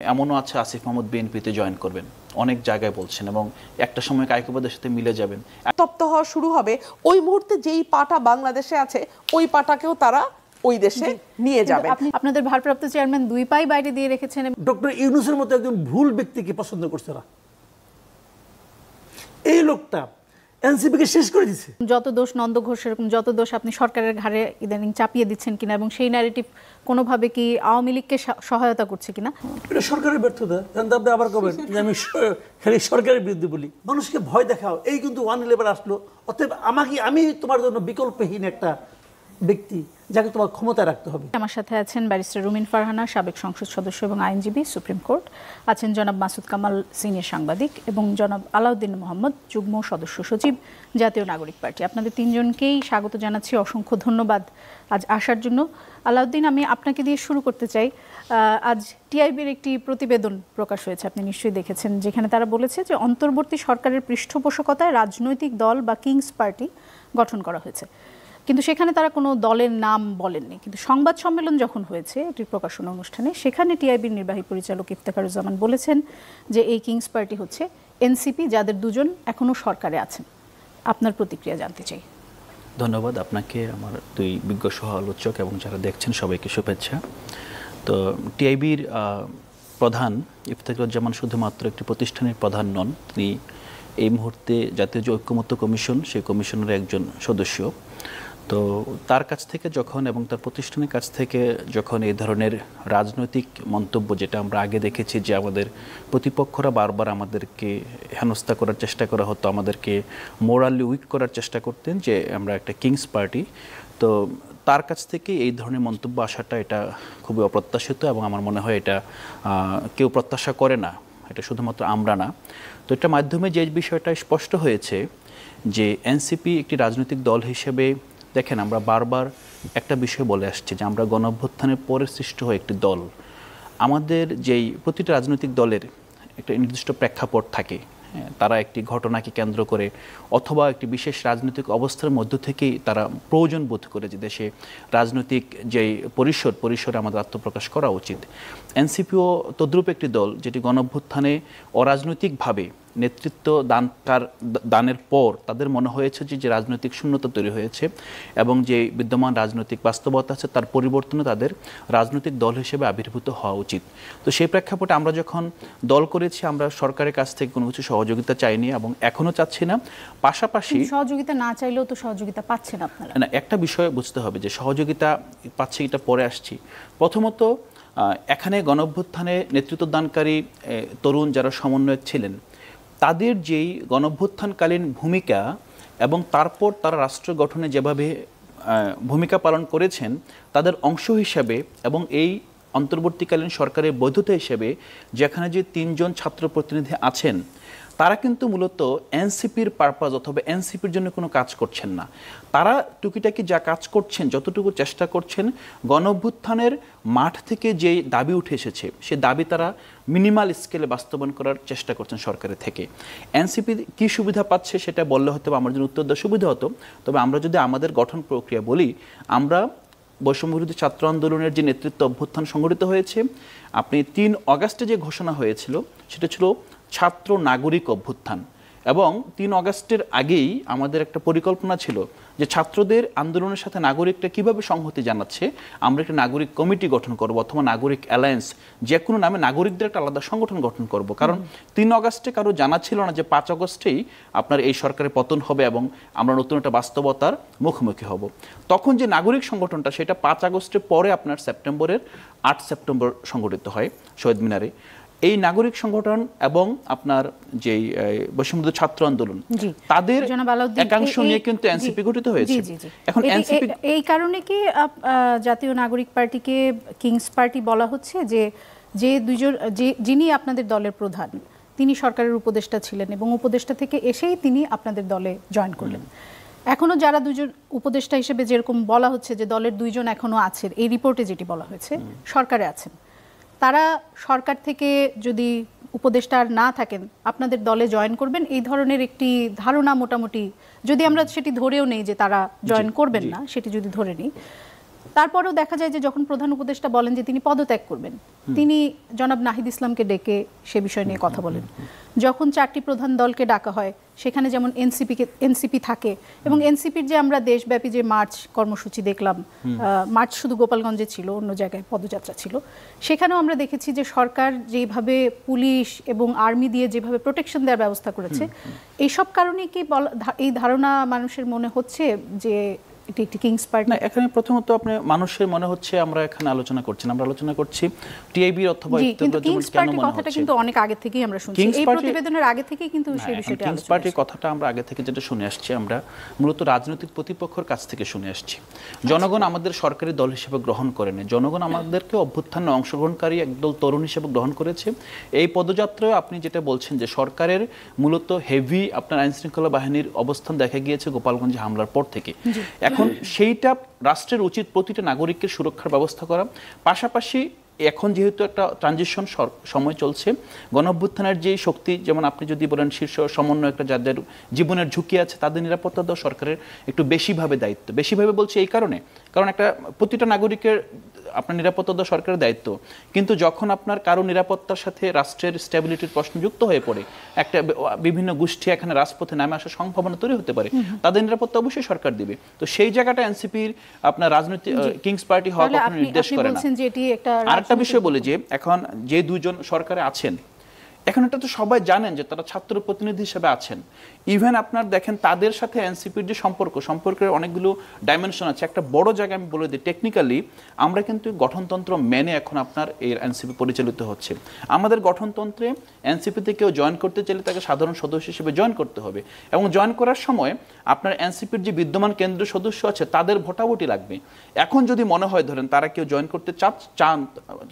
এমনও আছে আসিফ মাহমুদ বিএনপিতে জয়েন করবেন, অনেক জায়গায় বলছেন, এবং একটা সময় কায়কোবাদের সাথে মিলে যাবেন। তপ্ত হওয়া শুরু হবে ওই মুহূর্তে যেই পাটা বাংলাদেশে আছে ওই পাটাকেও তারা ওই দেশে নিয়ে যাবে। আপনাদের ভারপ্রাপ্ত চেয়ারম্যান দুই পাই বাইরে দিয়ে রেখেছেন। ডক্টর ইউনূসের মতো একজন ভুল ব্যক্তিকে পছন্দ করছে না। এই লোকটা এনসিপিকে শেষ করে দিচ্ছে। যত দোষ নন্দ ঘোষ, এরকম যত দোষ আপনি সরকারের ঘাড়ে ইদানিং চাপিয়ে দিচ্ছেন কিনা, এবং সেই ন্যারেটিভ কোনোভাবে কি আওয়ামী লীগকে সহায়তা করছে কিনা? এটা সরকারের ব্যর্থতা। আপনি আবার কবেন যে আমি খালি সরকারের বিরুদ্ধে বলি? মানুষকে ভয় দেখাও, এই কিন্তু 111 আসলো, অতএব আমি তোমার জন্য বিকল্পহীন একটা ব্যক্তি যাকে তোমার ক্ষমতায় রাখতে হবে। আমার সাথে আছেন ব্যারিস্টার রুমিন ফারহানা, সাবেক সংসদ সদস্য এবং আইনজীবী, সুপ্রিম কোর্ট। আছেন জনাব মাসুদ কামাল, সিনিয়র সাংবাদিক, এবং জনাব আলাউদ্দিন মোহাম্মদ, যুগ্ম সদস্য সচিব, জাতীয় নাগরিক পার্টি। আপনাদের তিনজনকেই স্বাগত জানাচ্ছি, অসংখ্য ধন্যবাদ আজ আসার জন্য। আলাউদ্দিন, আমি আপনাকে দিয়ে শুরু করতে চাই। আজ টিআইবির একটি প্রতিবেদন প্রকাশ হয়েছে, আপনি নিশ্চয়ই দেখেছেন, যেখানে তারা বলেছে যে অন্তর্বর্তী সরকারের পৃষ্ঠপোষকতায় রাজনৈতিক দল বা কিংস পার্টি গঠন করা হয়েছে, কিন্তু সেখানে তারা কোনো দলের নাম বলেননি। কিন্তু সংবাদ সম্মেলন যখন হয়েছে এটির প্রকাশনা অনুষ্ঠানে, সেখানে টিআইবির নির্বাহী পরিচালক ইফতেখারুজ্জামান বলেছেন যে এই কিংস পার্টি হচ্ছে এনসিপি, যাদের দুজন এখনও সরকারে আছেন। আপনার প্রতিক্রিয়া জানতে চাই। ধন্যবাদ আপনাকে, আমার দুই বিজ্ঞ সহ আলোচক এবং যারা দেখছেন সবাইকে শুভেচ্ছা। তো টিআইবির প্রধান ইফতেখারুজ্জামান শুধুমাত্র একটি প্রতিষ্ঠানের প্রধান নন, তিনি এই মুহূর্তে জাতীয় যে ঐক্যমত্য কমিশন, সেই কমিশনের একজন সদস্য। তো তার কাছ থেকে যখন, এবং তার প্রতিষ্ঠানের কাছ থেকে যখন এই ধরনের রাজনৈতিক মন্তব্য, যেটা আমরা আগে দেখেছি যে আমাদের প্রতিপক্ষরা বারবার আমাদেরকে হেনস্থা করার চেষ্টা করা হতো, আমাদেরকে মোরালি উইক করার চেষ্টা করতেন যে আমরা একটা কিংস পার্টি, তো তার কাছ থেকে এই ধরনের মন্তব্য আসাটা এটা খুবই অপ্রত্যাশিত, এবং আমার মনে হয় এটা কেউ প্রত্যাশা করে না, এটা শুধুমাত্র আমরা না। তো এটার মাধ্যমে যে বিষয়টা স্পষ্ট হয়েছে যে এনসিপি একটি রাজনৈতিক দল হিসেবে, দেখেন আমরা বারবার একটা বিষয় বলে আসছি যে আমরা গণঅভ্যুত্থানের পরে সৃষ্ট হয়ে একটি দল। আমাদের যেই প্রতিটা রাজনৈতিক দলের একটা নির্দিষ্ট প্রেক্ষাপট থাকে, তারা একটি ঘটনাকে কেন্দ্র করে অথবা একটি বিশেষ রাজনৈতিক অবস্থার মধ্য থেকেই তারা প্রয়োজন বোধ করে যে দেশে রাজনৈতিক যেই পরিসরে আমাদের আত্মপ্রকাশ করা উচিত। এনসিপিও তদ্রূপ একটি দল যেটি গণঅভ্যুত্থানে অরাজনৈতিকভাবে নেতৃত্ব দানের পর তাদের মনে হয়েছে যে রাজনৈতিক শূন্যতা তৈরি হয়েছে, এবং যে বিদ্যমান রাজনৈতিক বাস্তবতা আছে তার পরিবর্তনে তাদের রাজনৈতিক দল হিসেবে আবির্ভূত হওয়া উচিত। তো সেই প্রেক্ষাপটে আমরা যখন দল করেছি, আমরা সরকারের কাছ থেকে কোনো কিছু সহযোগিতা চাইনি এবং এখনও চাচ্ছি না। পাশাপাশি সহযোগিতা না চাইলেও তো সহযোগিতা পাচ্ছেন আপনারা। না, একটা বিষয় বুঝতে হবে যে সহযোগিতা পাচ্ছি, এটা পরে আসছি। প্রথমত, এখানে গণঅভ্যুত্থানে নেতৃত্বদানকারী তরুণ যারা সমন্বয়ক ছিলেন, তাদের যেই গণঅভ্যুত্থানকালীন ভূমিকা এবং তারপর তারা রাষ্ট্র গঠনে যেভাবে ভূমিকা পালন করেছেন, তাদের অংশ হিসাবে এবং এই অন্তর্বর্তীকালীন সরকারের বৈধতা হিসেবে যেখানে যে তিনজন ছাত্র প্রতিনিধি আছেন, তারা কিন্তু মূলত এনসিপির পারপাস অথবা এনসিপির জন্য কোনো কাজ করছেন না। তারা টুকিটাকি যা কাজ করছেন, যতটুকু চেষ্টা করছেন, গণঅভ্যুত্থানের মাঠ থেকে যে দাবি উঠে এসেছে সে দাবি তারা মিনিমাল স্কেলে বাস্তবায়ন করার চেষ্টা করছেন সরকারের থেকে। এনসিপি কী সুবিধা পাচ্ছে সেটা বললে হয়তো আমার জন্য উত্তর দেওয়া সুবিধা হতো। তবে আমরা যদি আমাদের গঠন প্রক্রিয়া বলি, আমরা বৈষম্যবিরোধী ছাত্র আন্দোলনের যে নেতৃত্ব অভ্যুত্থান সংগঠিত হয়েছে, আপনি 3 অগাস্টে যে ঘোষণা হয়েছিল সেটা ছিল ছাত্র নাগরিক অভ্যুত্থান, এবং 3 অগাস্টের আগেই আমাদের একটা পরিকল্পনা ছিল যে ছাত্রদের আন্দোলনের সাথে নাগরিকরা কিভাবে সংহতি জানাচ্ছে, আমরা একটা নাগরিক কমিটি গঠন করব অথবা নাগরিক অ্যালায়েন্স, যে কোনো নামে নাগরিকদের একটা আলাদা সংগঠন গঠন করব। কারণ 3 অগাস্টে কারো জানা ছিল না যে 5 অগস্টেই আপনার এই সরকারের পতন হবে এবং আমরা নতুন একটা বাস্তবতার মুখোমুখি হব। তখন যে নাগরিক সংগঠনটা, সেটা 5 আগস্টের পরে আপনার সেপ্টেম্বরের 8 সেপ্টেম্বর সংগঠিত হয় শহীদ মিনারে। এই নাগরিক সংগঠন এবং আপনার যেই বৈষম্যবিরোধী ছাত্র আন্দোলন, তাদের একাংশ নিয়ে কিন্তু এনসিপি গঠিত হয়েছে। এখন এনসিপি এই কারণে কি জাতীয় নাগরিক পার্টিকে কিংস পার্টি বলা হচ্ছে যে দুইজন, যিনি আপনাদের দলের প্রধান, তিনি সরকারের উপদেষ্টা ছিলেন এবং উপদেষ্টা থেকে এসেই তিনি আপনাদের দলে জয়েন করলেন। এখনো যারা দুজন উপদেষ্টা হিসেবে যেরকম বলা হচ্ছে যে দলের 2 জন এখনো আছেন, এই রিপোর্টে যেটি বলা হয়েছে সরকারে আছেন, তারা সরকার থেকে যদি উপদেষ্টা না থাকেন আপনাদের দলে জয়েন করবেন, এই ধরনের একটি ধারণা মোটামুটি, যদি আমরা সেটি ধরেও নেই যে তারা জয়েন করবেন না, সেটি যদি ধরে নিই, তারপরেও দেখা যায় যে যখন প্রধান উপদেষ্টা বলেন যে তিনি পদত্যাগ করবেন, তিনি জনাব নাহিদ ইসলামকে ডেকে সে বিষয় নিয়ে কথা বলেন। যখন 4টি প্রধান দলকে ডাকা হয় সেখানে যেমন এনসিপি থাকে, এবং এনসিপির যে আমরা দেশব্যাপী যে মার্চ কর্মসূচি দেখলাম, মার্চ শুধু গোপালগঞ্জে ছিল, অন্য জায়গায় পদযাত্রা ছিল, সেখানেও আমরা দেখেছি যে সরকার যেভাবে পুলিশ এবং আর্মি দিয়ে যেভাবে প্রোটেকশন দেওয়ার ব্যবস্থা করেছে, এইসব কারণে কি এই ধারণা মানুষের মনে হচ্ছে যে এটি একটি কিংস পার্টি? না, এখানে প্রথমত আপনি মানুষের মনে হচ্ছে আমরা এখানে আলোচনা করছি না, আমরা আলোচনা করছি টিআইবি অথবা কিংস পার্টির কথাটা কিন্তু অনেক আগে থেকেই আমরা শুনছি, এই প্রতিবেদনের আগে থেকেই কিন্তু সেই বিষয়টা কিংস পার্টির কথাটা আমরা আগে থেকে যেটা শুনে আসছি, আমরা মূলত রাজনৈতিক প্রতিপক্ষের কাছ থেকে শুনে আসছি। জনগণ আমাদের সরকারি দল হিসেবে গ্রহণ করেনি, জনগণ আমাদেরকে অভ্যুত্থানে অংশগ্রহণকারী একদল তরুণ হিসেবে গ্রহণ করেছে। এই পদযাত্রায় আপনি যেটা বলছেন যে সরকারের মূলত হেভি আপনার আইন শৃঙ্খলা বাহিনীর অবস্থান দেখা গিয়েছে গোপালগঞ্জে হামলার পর থেকে। এখন সেইটা রাষ্ট্রের উচিত প্রতিটা নাগরিকের সুরক্ষার ব্যবস্থা করা, পাশাপাশি এখন যেহেতু একটা ট্রানজিশন সময় চলছে, গণঅভ্যুত্থানের যে শক্তি, যেমন আপনি যদি বলেন শীর্ষ সমন্বয়করা যাদের জীবনের ঝুঁকি আছে তাদের নিরাপত্তা দেওয়া সরকারের একটু বেশিভাবে দায়িত্ব। বেশিভাবে বলছি এই কারণে, কারণ একটা প্রতিটা নাগরিকের আপনার নিরাপত্তা দেওয়া সরকারের দায়িত্ব, কিন্তু যখন আপনার কারো নিরাপত্তার সাথে রাষ্ট্রের স্ট্যাবিলিটির প্রশ্ন যুক্ত হয়ে পড়ে, একটা বিভিন্ন গোষ্ঠী এখানে রাজপথে নামে আসার সম্ভাবনা তৈরি হতে পারে, তাদের নিরাপত্তা অবশ্যই সরকার দিবে। তো সেই জায়গাটা এনসিপির আপনার রাজনৈতিক কিংস পার্টি হওয়া কখনো নির্দেশ করে না। আরেকটা বিষয় বলে যে এখন যে দুজন সরকারে আছেন, এখন এটা তো সবাই জানেন যে তারা ছাত্র প্রতিনিধি হিসেবে আছেন। ইভেন আপনার দেখেন তাদের সাথে এনসিপির যে সম্পর্কের অনেকগুলো ডাইমেনশন আছে। একটা বড় জায়গায় আমি বলে দিই, টেকনিক্যালি আমরা কিন্তু গঠনতন্ত্র মেনে এখন আপনার এই এনসিপি পরিচালিত হচ্ছে। আমাদের গঠনতন্ত্রে এনসিপিতে কেউ জয়েন করতে চাইলে তাকে সাধারণ সদস্য হিসেবে জয়েন করতে হবে, এবং জয়েন করার সময় আপনার এনসিপির যে বিদ্যমান কেন্দ্রীয় সদস্য আছে তাদের ভোটাভুটি লাগবে। এখন যদি মনে হয় ধরেন তারা কেউ জয়েন করতে চান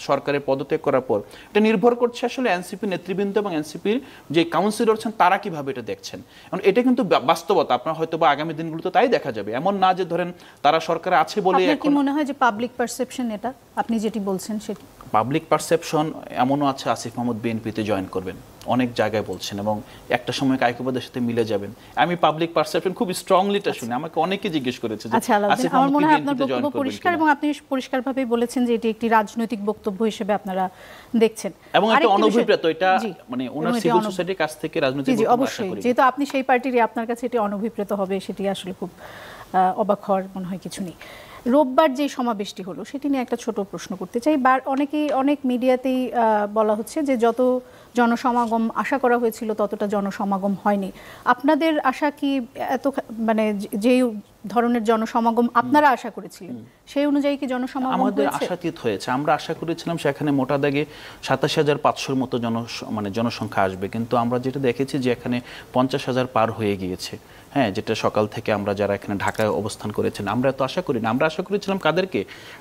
সরকারের পদত্যাগ করার পর, এটা নির্ভর করছে আসলে এনসিপি নেতৃবৃন্দ এবং এনসিপির যে কাউন্সিলর আছেন তারা কিভাবে এটা দেখছেন। কারণ এটা কিন্তু বাস্তবতা, আপনার হয়তো বা আগামী দিনগুলোতে তাই দেখা যাবে। এমন না যে ধরেন তারা সরকারে আছে বলে। আপনার কি মনে হয় যে পাবলিক পারসেপশন, এটা আপনি যেটি বলছেন সেটি পাবলিক পারসেপশন এমনও আছে আসিফ মাহমুদ বিএনপিতে জয়েন করবেন, অনেক জায়গায় বলছেন, এবং একটা সময় কায়কোবাদের সাথে মিলে যাবেন। আমি পাবলিক পারসেপশন খুব স্ট্রংলি এটা শুনি, আমাকে অনেকে জিজ্ঞেস করেছে যে আসিফ মাহমুদ কি বিএনপিতে জয়েন করবেন পরিষ্কার, এবং আপনি পরিষ্কারভাবে বলেছেন যে এটি একটি রাজনৈতিক বক্তব্য হিসেবে আপনারা দেখছেন, এবং একটা অনভিপ্রেত, এটা মানে ওনার সিভিল সোসাইটির কাছ থেকে রাজনৈতিক বক্তব্য আশা অবশ্যই, করি। যেহেতু আপনি সেই পার্টিরই, আপনার কাছে এটি অনভিপ্রেত হবে, সেটি আসলে খুব অবাক হওয়ার মনে হয় কিছু নেই। রোববার যে সমাবেশটি হলো সেটি নিয়ে একটা ছোট প্রশ্ন করতে চাই। অনেক মিডিয়াতেই বলা হচ্ছে যে যত জনসমাগম আশা করা হয়েছিল ততটা জনসমাগম হয়নি। আপনাদের আশা কি এত, মানে যে ধরনের জনসমাগম আপনারা আশা করেছিলেন সেই অনুযায়ী কি জনসমাগম হয়েছে? আমাদের আশাতীত হয়েছে। আমরা আশা করেছিলাম সেখানে মোটা দাগে 87,500 মতো জনসংখ্যা আসবে, কিন্তু আমরা যেটা দেখেছি যে এখানে 50,000 পার হয়ে গিয়েছে। হ্যাঁ, যেটা সকাল থেকে আমরা যারা এখানে ঢাকায় অবস্থান করেছিলাম আমরা এত আশা করি না। আমরা আশা করেছিলাম কাদেরকে,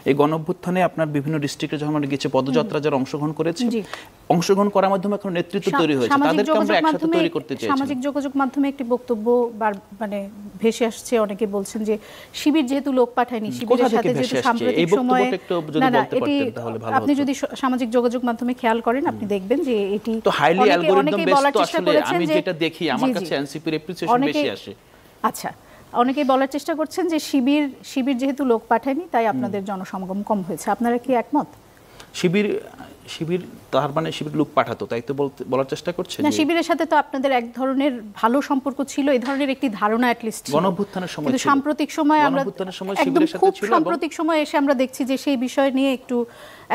এই গণঅভ্যুত্থানে আপনার বিভিন্ন ডিস্ট্রিক্টে যখন আমরা গিয়েছি পদযাত্রা যারা অংশগ্রহণ করেছে, অংশগ্রহণ করার মাধ্যমে এখন নেতৃত্ব তৈরি হয়েছে, তাদেরকে আমরা একসাথে তৈরি করতে চাইছি। সামাজিক যোগাযোগ মাধ্যমে একটি বক্তব্য মানে ভেসে আসছে, অনেকে বলছেন যে শিবির যেহেতু লোক পাঠায়নি, শিবিরের সাথে যেহেতু সাম্প্রতিক সময়ে, আপনি যদি সামাজিক যোগাযোগ মাধ্যমে খেয়াল করেন আপনি দেখবেন যে এটি তো হাইলি অ্যালগরিদম বেসড। আসলে আমি যেটা দেখি আমার কাছে এনসিপির অ্যাপ্রিসিয়েশন বেশি আসে। আচ্ছা, অনেকেই বলার চেষ্টা করছেন যে শিবির যেহেতু লোক পাঠায়নি তাই আপনাদের জনসমাগম কম হয়েছে। আপনারা কি একমত? শিবির তার মানে শিবির লোক পাঠাতো তাই তো বলার চেষ্টা করছে না? শিবিরের সাথে তো আপনাদের এক ধরনের ভালো সম্পর্ক ছিল, এই ধরনের একটি ধারণা অ্যাটলিস্ট ছিল গণঅভ্যুত্থানের সময়। কিন্তু সাম্প্রতিক সময় আমরা শিবিরের সাথে ছিল, সাম্প্রতিক সময় এসে আমরা দেখছি যে সেই বিষয় নিয়ে একটু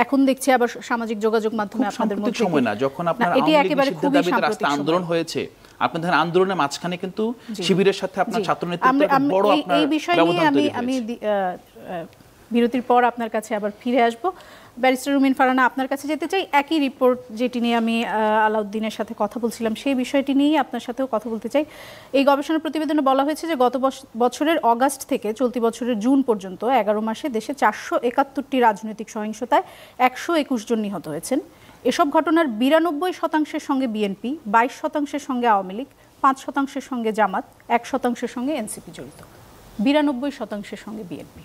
এখন দেখছি আবার সামাজিক যোগাযোগ মাধ্যমে আপনাদের মধ্যে সময় না, যখন আপনার এটি একেবারে খুবই সাম্প্রতিক আন্দোলন হয়েছে, আপনাদের আন্দোলনের মাঝখানে কিন্তু শিবিরের সাথে আপনার ছাত্র নেতৃত্বের বড় আপনার এই বিষয় নিয়ে আমি বিরতির পর আপনার কাছে আবার ফিরে আসব। ব্যারিস্টার রুমিন ফারহানা, আপনার কাছে যেতে চাই। একই রিপোর্ট যেটি নিয়ে আমি আলাউদ্দিনের সাথে কথা বলছিলাম সেই বিষয়টি নিয়েই আপনার সাথেও কথা বলতে চাই। এই গবেষণা প্রতিবেদনে বলা হয়েছে যে গত বছরের অগাস্ট থেকে চলতি বছরের জুন পর্যন্ত 11 মাসে দেশে 471টি রাজনৈতিক সহিংসতায় 121 জন নিহত হয়েছেন। এসব ঘটনার 92% সঙ্গে বিএনপি, 22% সঙ্গে আওয়ামী লীগ, 5% সঙ্গে জামাত, 1% সঙ্গে এনসিপি জড়িত। 92% সঙ্গে বিএনপি।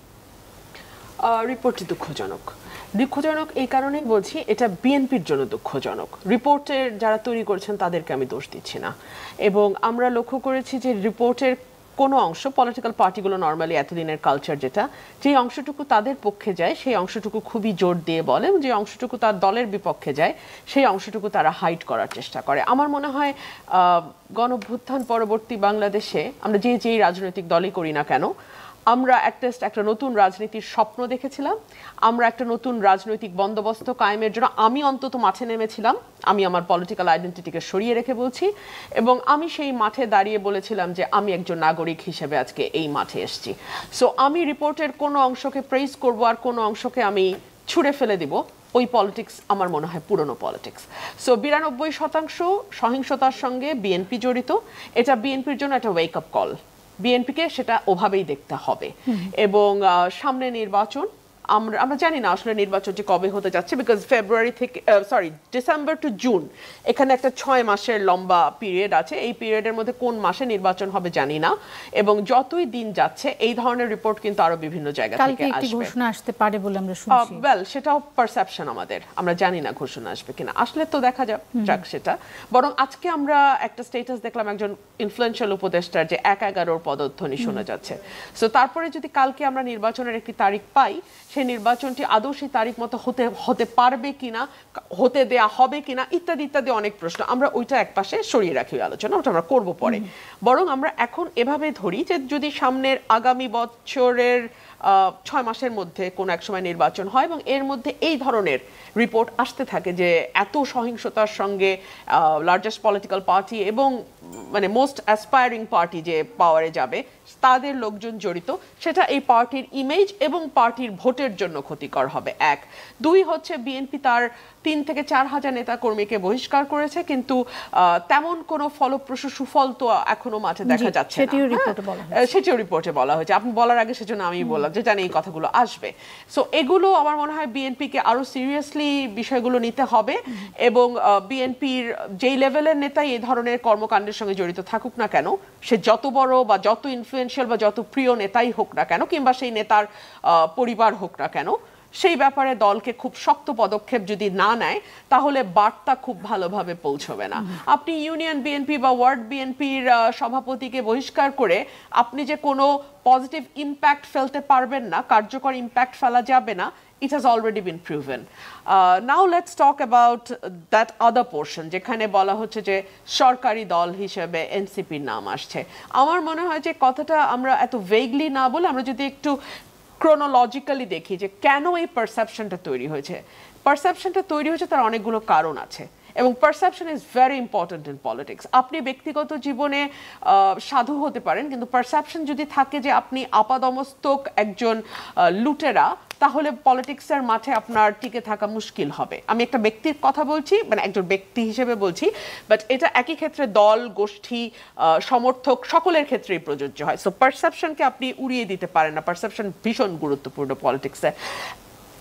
রিপোর্টটি দুঃখজনক এই কারণেই বলছি, এটা বিএনপির জন্য দুঃখজনক। রিপোর্টের যারা তৈরি করেছেন তাদেরকে আমি দোষ দিচ্ছি না, এবং আমরা লক্ষ্য করেছি যে রিপোর্টের কোনো অংশ, পলিটিক্যাল পার্টিগুলো নর্মালি এতদিনের কালচার যেটা, যে অংশটুকু তাদের পক্ষে যায় সেই অংশটুকু খুবই জোর দিয়ে বলে, যে অংশটুকু তার দলের বিপক্ষে যায় সেই অংশটুকু তারা হাইড করার চেষ্টা করে। আমার মনে হয় গণঅভ্যুত্থান পরবর্তী বাংলাদেশে আমরা যেই রাজনৈতিক দলই করি না কেন, আমরা একটা নতুন রাজনীতির স্বপ্ন দেখেছিলাম, আমরা একটা নতুন রাজনৈতিক বন্দোবস্ত কায়েমের জন্য আমি অন্তত মাঠে নেমেছিলাম। আমি আমার পলিটিক্যাল আইডেন্টিটিকে সরিয়ে রেখে বলছি, এবং আমি সেই মাঠে দাঁড়িয়ে বলেছিলাম যে আমি একজন নাগরিক হিসেবে আজকে এই মাঠে এসেছি। সো আমি রিপোর্টের কোনো অংশকে প্রেইজ করব আর কোনো অংশকে আমি ছুঁড়ে ফেলে দিব, ওই পলিটিক্স আমার মনে হয় পুরনো পলিটিক্স। সো 92% সহিংসতার সঙ্গে বিএনপি জড়িত, এটা বিএনপির জন্য একটা ওয়েক আপ কল। বিএনপিকে সেটা ওভাবেই দেখতে হবে। এবং সামনে নির্বাচন, আমরা জানি না আসলে নির্বাচনটি কবে হতে যাচ্ছে, বিকজ ডিসেম্বর টু জুন এখানে একটা 6 মাসের লম্বা পিরিয়ড আছে। এই পিরিয়ডের মধ্যে কোন মাসে নির্বাচন হবে জানি না, এবং যতই দিন যাচ্ছে এই ধরনের রিপোর্ট কিন্তু আরো বিভিন্ন জায়গা থেকে আসবে। ঘোষণা আসতে পারে বলে আমরা শুনছি। ওয়েল, সেটাও পারসেপশন আমাদের, আমরা জানি না ঘোষণা আসবে কিনা, আসলে তো দেখা যাক সেটা। বরং আজকে আমরা একটা স্ট্যাটাস দেখলাম একজন ইনফ্লুয়েন্সিয়াল উপদেষ্টার, যে 1-11 পদধ্বনি শোনা যাচ্ছে। সো তারপরে যদি কালকে আমরা নির্বাচনের একটি তারিখ পাই, সেই নির্বাচনটি আদৌ সেই তারিখ মতো হতে পারবে কিনা, হতে দেয়া হবে কিনা, ইত্যাদি ইত্যাদি অনেক প্রশ্ন। আমরা ওইটা একপাশে সরিয়ে রাখি আলোচনা, ওটা আমরা করবো পরে। বরং আমরা এখন এভাবে ধরি যে যদি সামনের আগামী বছরের 6 মাসের মধ্যে কোনো এক সময় নির্বাচন হয় এবং এর মধ্যে এই ধরনের রিপোর্ট আসতে থাকে যে এত সহিংসতার সঙ্গে লার্জেস্ট পলিটিক্যাল পার্টি এবং মানে মোস্ট অ্যাসপায়ারিং পার্টি যে পাওয়ারে যাবে তাদের লোকজন জড়িত, সেটা এই পার্টির ইমেজ এবং পার্টির ভোটের জন্য ক্ষতিকর হবে। 1, 2 হচ্ছে বিএনপি তার 3 থেকে 4 হাজার নেতা কর্মীকে বহিষ্কার করেছে, কিন্তু তেমন কোনো ফলপ্রসূ সুফল তো এখনো মাঠে দেখা যাচ্ছে না। সেটিও রিপোর্টে বলা হয়েছে। আপনি বলার আগে সেজন্য আমি বললাম যে জানি এই কথাগুলো আসবে। সো এগুলো আমার মনে হয় বিএনপিকে আরো সিরিয়াসলি বিষয়গুলো নিতে হবে, এবং বিএনপির যেই লেভেলের নেতাই এই ধরনের কর্মকাণ্ডের সঙ্গে জড়িত থাকুক না কেন, সে যত বড় বা যত ইনফ্লুয়েন্সিয়াল বা যত প্রিয় নেতাই হোক না কেন, কিংবা সেই নেতার পরিবার হোক না কেন, সেই ব্যাপারে দলকে খুব শক্ত পদক্ষেপ যদি না নেয় তাহলে বার্তা খুব ভালোভাবে পৌঁছবে না। আপনি ইউনিয়ন বিএনপি বা ওয়ার্ড বিএনপির সভাপতিকে বহিষ্কার করে আপনি যে কোনো পজিটিভ ইম্প্যাক্ট ফেলতে পারবেন না, কার্যকর ইম্প্যাক্ট ফেলা যাবে না, it has already been proven. Now let's talk about that other portion, যেখানে বলা হচ্ছে যে সরকারি দল হিসেবে এনসিপির নাম আসছে। আমার মনে হয় যে কথাটা আমরা এত ভেগলি না বলে আমরা যদি একটু ক্রোনোলজিক্যালি দেখি যে কেন এই পারসেপশনটা তৈরি হয়েছে। পারসেপশনটা তৈরি হয়েছে তার অনেকগুলো কারণ আছে, এবং perception is very important in politics. আপনি ব্যক্তিগত জীবনে সাধু হতে পারেন, কিন্তু পারসেপশন যদি থাকে যে আপনি আপাদমস্তক একজন লুটেরা, তাহলে পলিটিক্সের মাঠে আপনার টিকে থাকা মুশকিল হবে। আমি একটা ব্যক্তির কথা বলছি, মানে একজন ব্যক্তি হিসেবে বলছি, বাট এটা একই ক্ষেত্রে দল, গোষ্ঠী, সমর্থক সকলের ক্ষেত্রেই প্রযোজ্য হয়। সো পারসেপশনকে আপনি উড়িয়ে দিতে পারেন না, পারসেপশন ভীষণ গুরুত্বপূর্ণ পলিটিক্সে।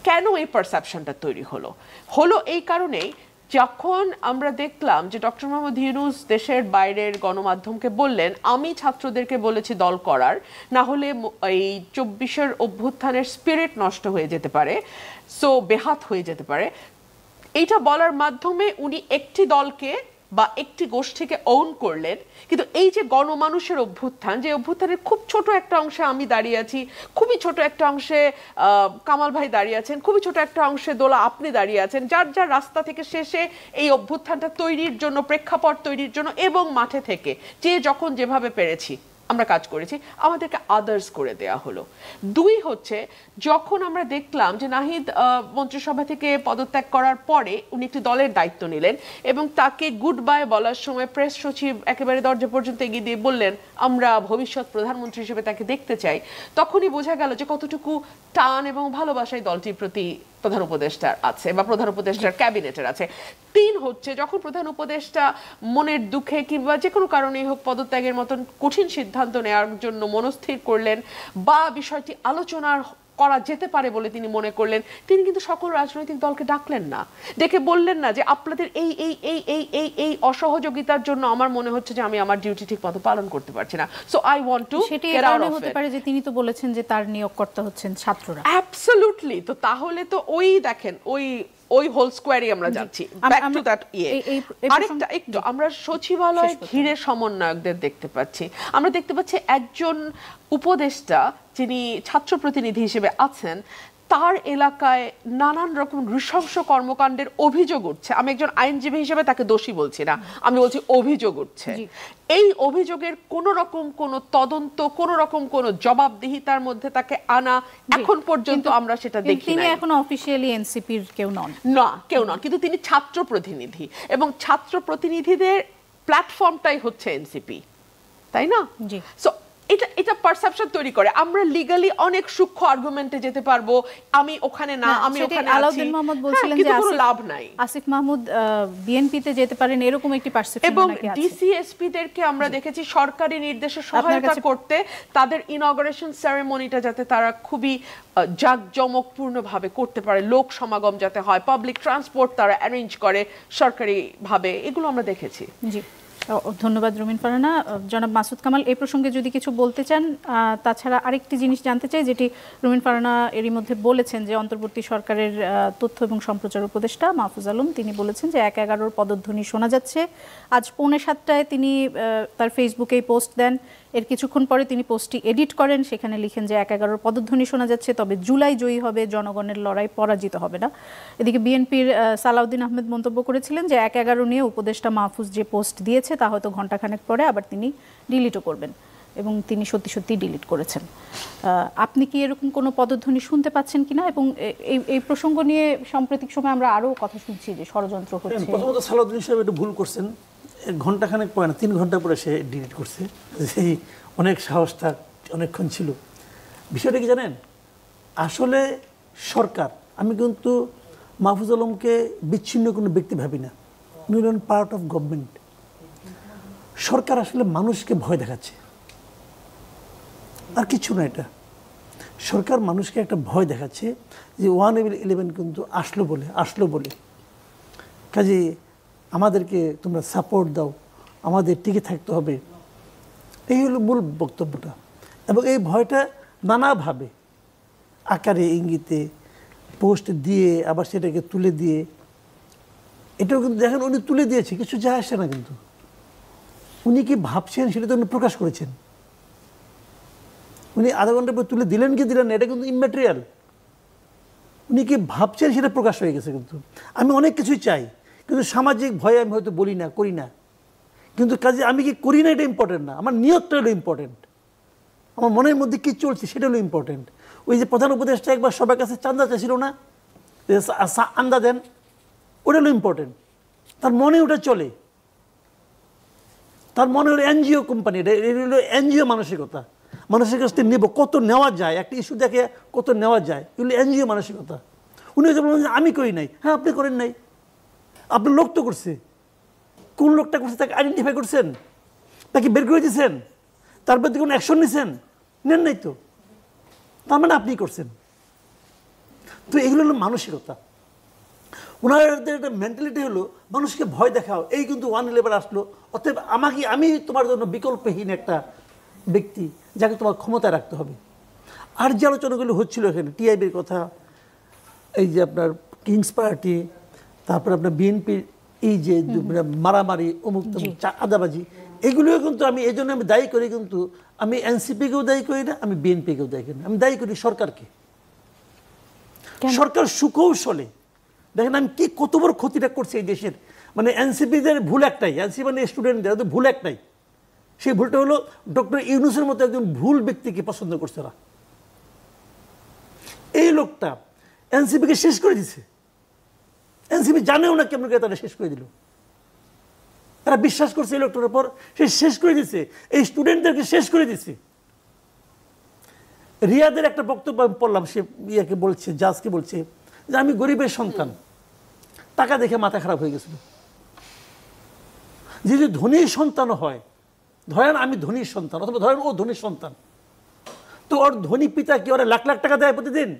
কেন এই পারসেপশনটা তৈরি হলো এই কারণেই, যখন আমরা দেখলাম যে ডক্টর মোহাম্মদ ইউনূস দেশের বাইরের গণমাধ্যমকে বললেন আমি ছাত্রদেরকে বলেছি দল করার, না হলে এই 24-এর অভ্যুত্থানের স্পিরিট নষ্ট হয়ে যেতে পারে, সো বেহাত হয়ে যেতে পারে, এইটা বলার মাধ্যমে উনি একটি দলকে বা একটি গোষ্ঠীকে ওন করলেন। কিন্তু এই যে গণমানুষের অভ্যুত্থান, যে অভ্যুত্থানের খুব ছোট একটা অংশে আমি দাঁড়িয়ে আছি, খুবই ছোট একটা অংশে কামাল ভাই দাঁড়িয়ে আছেন, খুবই ছোট একটা অংশে দোলা আপনি দাঁড়িয়ে আছেন, যার যার রাস্তা থেকে শেষে এই অভ্যুত্থানটা তৈরির জন্য, প্রেক্ষাপট তৈরির জন্য এবং মাঠে থেকে যে যখন যেভাবে পেরেছি আমরা কাজ করেছি, আমাদেরকে আদার্স করে দেয়া হলো। 2 হচ্ছে, যখন আমরা দেখলাম যে নাহিদ মন্ত্রিসভা থেকে পদত্যাগ করার পরে উনি একটি দলের দায়িত্ব নিলেন এবং তাকে গুড বাই বলার সময় প্রেস সচিব একেবারে দরজা পর্যন্ত এগিয়ে দিয়ে বললেন আমরা ভবিষ্যৎ প্রধানমন্ত্রী হিসেবে তাকে দেখতে চাই, তখনই বোঝা গেল যে কতটুকু টান এবং ভালোবাসাই দলটির প্রতি প্রধান উপদেষ্টার আছে বা প্রধান উপদেষ্টার ক্যাবিনেটের আছে। 3 হচ্ছে, যখন প্রধান উপদেষ্টা মনের দুঃখে কিংবা যে কোনো কারণেই হোক পদত্যাগের মতন কঠিন সিদ্ধান্ত নেওয়ার জন্য মনস্থির করলেন বা বিষয়টি আলোচনার করা যেতে পারে বলে তিনি মনে করলেন, তিনি কিন্তু সকল রাজনৈতিক দলকে ডাকলেন না, ডেকে বললেন না যে আপনাদের এই এই এই এই এই এই অসহযোগিতার জন্য আমার মনে হচ্ছে যে আমি আমার ডিউটি ঠিক মতো পালন করতে পারছি না, so I want to get out of it. হতে পারে যে তিনি তো বলেছেন যে তার নিয়োগকর্তা হচ্ছেন ছাত্ররা। অ্যাবসলিউটলি। তো তাহলে তো ওই দেখেন ওই ওই হোল স্কোয়ারই আমরা যাচ্ছি ব্যাক টু দ্যাট আরেকটা একটু আমরা সচিবালয় ঘিরে সমন্বয়কদের দেখতে পাচ্ছি, আমরা দেখতে পাচ্ছি একজন উপদেষ্টা যিনি ছাত্র প্রতিনিধি হিসেবে আছেন, তার এলাকায় নানান রকম নৃশংস কর্মকাণ্ডের অভিযোগ উঠছে। আমি একজন আইনজীবী হিসেবে তাকে দোষী বলছি না, আমি বলছি অভিযোগ উঠছে। এই অভিযোগের কোন রকম কোন তদন্ত, কোন রকম কোন জবাবদিহিতার মধ্যে তাকে আনা এখন পর্যন্ত আমরা সেটা দেখি না। তিনি এখন অফিশিয়ালি এনসিপির কেউ নন, কেউ নন, কিন্তু তিনি ছাত্র প্রতিনিধি এবং ছাত্র প্রতিনিধিদের প্ল্যাটফর্মটাই হচ্ছে এনসিপি, তাই না? সো এটা পারসেপশন তৈরি করে। আমরা লিগালি অনেক সূক্ষ্ম আর্গুমেন্টে যেতে পারবো, আমি ওখানে না, আমি ওখানে আছি। আলাউদ্দিন মোহাম্মদ বলছিলেন যে কোনো লাভ নাই, আসিফ মাহমুদ বিএনপিতে যেতে পারেন, এরকম একটি পারসেপশন এবং ডিসিএসপি দেরকে আমরা দেখেছি সরকারি নির্দেশে সহায়তা করতে, তাদের ইনঅগারেশন সেরেমনিটা যাতে তারা খুবই জাঁকজমকপূর্ণ ভাবে করতে পারে, লোক সমাগম যাতে হয়, পাবলিক ট্রান্সপোর্ট তারা অ্যারেঞ্জ করে সরকারি ভাবে, এগুলো আমরা দেখেছি। জি, ধন্যবাদ রুমিন ফারহানা। জনাব মাসুদ কামাল, এই প্রসঙ্গে যদি কিছু বলতে চান। তাছাড়া আরেকটি জিনিস জানতে চাই, যেটি রুমিন ফারহানা এরই মধ্যে বলেছেন, যে অন্তর্বর্তী সরকারের তথ্য এবং সম্প্রচার উপদেষ্টা মাহফুজ আলম তিনি বলেছেন যে ১-১১ পদধ্বনি শোনা যাচ্ছে। আজ 6:45 তিনি তার ফেসবুকে পোস্ট দেন, এর কিছুক্ষণ পরে তিনি পোস্টটি এডিট করেন, সেখানে লিখেন যে ১-১১ পদধ্বনি শোনা যাচ্ছে, তবে জুলাই জয়ী হবে, জনগণের লড়াই পরাজিত হবে না। এদিকে বিএনপির সালাউদ্দিন আহমেদ মন্তব্য করেছিলেন যে ১-১১ নিয়ে উপদেষ্টা মাহফুজ যে পোস্ট দিয়েছে তা হয়তো ঘণ্টাখানেক পরে আবার তিনি ডিলিটও করবেন, এবং তিনি সত্যি সত্যি ডিলিট করেছেন। আপনি কি এরকম কোনো পদধ্বনি শুনতে পাচ্ছেন কিনা? এবং এই প্রসঙ্গ নিয়ে সাম্প্রতিক সময় আমরা আরও কথা শুনছি যে ষড়যন্ত্র হচ্ছে। প্রথমত সালাউদ্দিন সাহেব একটু ভুল করছেন, ঘণ্টাখানেক পরে না 3 ঘন্টা পরে সে ডিলিট করছে। সেই অনেক সাহস তার অনেকক্ষণ ছিল। বিষয়টা কি জানেন, আসলে সরকার, আমি কিন্তু মাহফুজ আলমকে বিচ্ছিন্ন কোনো ব্যক্তি ভাবি না, উনি হলেন পার্ট অফ গভর্নমেন্ট। সরকার আসলে মানুষকে ভয় দেখাচ্ছে, আর কিছু না। এটা সরকার মানুষকে একটা ভয় দেখাচ্ছে যে 111 কিন্তু আসলো বলে কাজে আমাদেরকে তোমরা সাপোর্ট দাও, আমাদের টিকে থাকতে হবে, এই হলো মূল বক্তব্যটা। এবং এই ভয়টা নানাভাবে আকারে ইঙ্গিতে পোস্ট দিয়ে আবার সেটাকে তুলে দিয়ে, এটাও কিন্তু দেখেন উনি তুলে দিয়েছে, কিছু যা আসে না, কিন্তু উনি কি ভাবছেন সেটা তো উনি প্রকাশ করেছেন। উনি আধা ঘন্টা পর তুলে দিলেন কি দিলেন না, এটা কিন্তু ইম্যাটেরিয়াল। উনি কি ভাবছেন সেটা প্রকাশ হয়ে গেছে। কিন্তু আমি অনেক কিছুই চাই, কিন্তু সামাজিক ভয়ে আমি হয়তো বলি না, করি না। কিন্তু কাজে আমি কি করি না এটা ইম্পর্টেন্ট না, আমার নিয়তটা হলো ইম্পর্টেন্ট, আমার মনের মধ্যে কী চলছে সেটা হলো ইম্পর্টেন্ট। ওই যে প্রধান উপদেষ্টা একবার সবার কাছে চাঁদা চাইছিল না, আন্দা দেন, ওটা হলো ইম্পর্টেন্ট। তার মনে ওটা চলে, তার মনে হলো এনজিও কোম্পানি, এটা হলো এনজিও মানসিকতা। মানুষের কাছ থেকে নেব, কত নেওয়া যায়, একটা ইস্যু দেখে কত নেওয়া যায়, এগুলো এনজিও মানসিকতা। উনি হয়তো বললেন আমি করি নাই, হ্যাঁ আপনি করেন নাই, আপনার লোক তো করছে। কোন লোকটা করছে তাকে আইডেন্টিফাই করছেন, তাকে বের করে দিয়েছেন, তার প্রতি কোনো অ্যাকশন নিয়েছেন? নেন নাই তো, তার মানে আপনি করছেন। তো এগুলো হলো মানসিকতা। ওনাদের একটা মেন্টালিটি হলো মানুষকে ভয় দেখাও, এই কিন্তু 111 আসলো, অতএব আমি তোমার জন্য বিকল্পহীন একটা ব্যক্তি যাকে তোমার ক্ষমতায় রাখতে হবে। আর যে আলোচনাগুলো হচ্ছিল এখানে, টিআইবির কথা, এই যে আপনার কিংস পার্টি, তারপর আপনার বিএনপির এই যে মারামারি, অমুক আদাবাজি, এগুলোও কিন্তু আমি এই জন্য আমি দায়ী করি, কিন্তু আমি এনসিপিকেও দায়ী করি না, আমি বিএনপিকেও দায়ী করি না, আমি দায়ী করি সরকারকে। সরকার সুকৌশলে দেখেন আমি কি কত বড় ক্ষতিটা করছে এই দেশের। মানে এনসিপিদের ভুল একটাই, এনসিপি মানে স্টুডেন্টদের ভুল একটাই, সেই ভুলটা হলো ডক্টর ইউনূসের মতো একজন ভুল ব্যক্তিকে পছন্দ করছে না। এই লোকটা এনসিপিকে শেষ করে দিছে, এনসিপি জানেও না কেমন করে তারা শেষ করে দিল। তারা বিশ্বাস করছে এই লোকটার উপর, সে শেষ করে দিছে, এই স্টুডেন্টদেরকে শেষ করে দিছে। রিয়াদের একটা বক্তব্য আমি পড়লাম, সে ইয়াকে বলছে, জাজকে বলছে যে আমি গরিবের সন্তান, টাকা দেখে মাথা খারাপ হয়ে গেছিল। যদি ধনীর সন্তানও হয়, ধরেন আমি ধনীর সন্তান, অথবা ধরেন ও ধনীর সন্তান, তো ওর ধনী পিতা কি ওরা লাখ লাখ টাকা দেয় প্রতিদিন?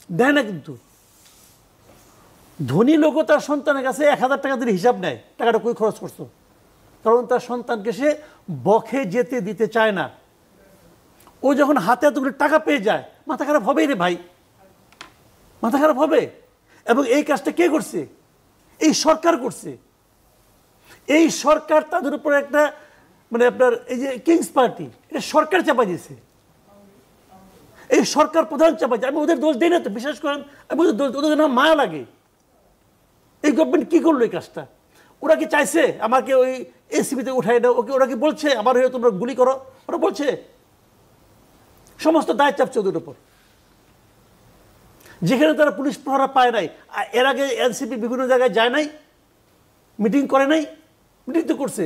দেয় না। কিন্তু ধনী লোকও তার সন্তানের কাছে 1000 টাকা দিয়ে হিসাব নেয়, টাকাটা কই খরচ করছো, কারণ তার সন্তানকে সে বখে যেতে দিতে চায় না। ও যখন হাতে এতগুলো টাকা পেয়ে যায়, মাথা খারাপ হবেই রে ভাই, মাথা খারাপ হবে। এবং এই কাজটা কে করছে? এই সরকার করছে। এই সরকার তাদের উপর একটা মানে আপনার এই যে কিংস পার্টি, এটা সরকার চাপা দিয়েছে, এই সরকার প্রধান চাপা দিয়েছে। আমি ওদের দোষ দিই না তো, বিশ্বাস করেন আমি ওদের দোষ, ওদের না মায়া লাগে। এই গভর্নমেন্ট কি করলো এই কাজটা? ওরা কি চাইছে আমাকে ওই এসিবিতে উঠাই দাও? ওরা কি বলছে আমার হয়ে তোমরা গুলি করো? ওরা বলছে? সমস্ত দায় চাপছে ওদের উপর। যেখানে তারা পুলিশ প্রহরা পায় নাই, এর আগে এনসিপি বিভিন্ন জায়গায় যায় নাই, মিটিং করে নাই, মিটিং তো করছে,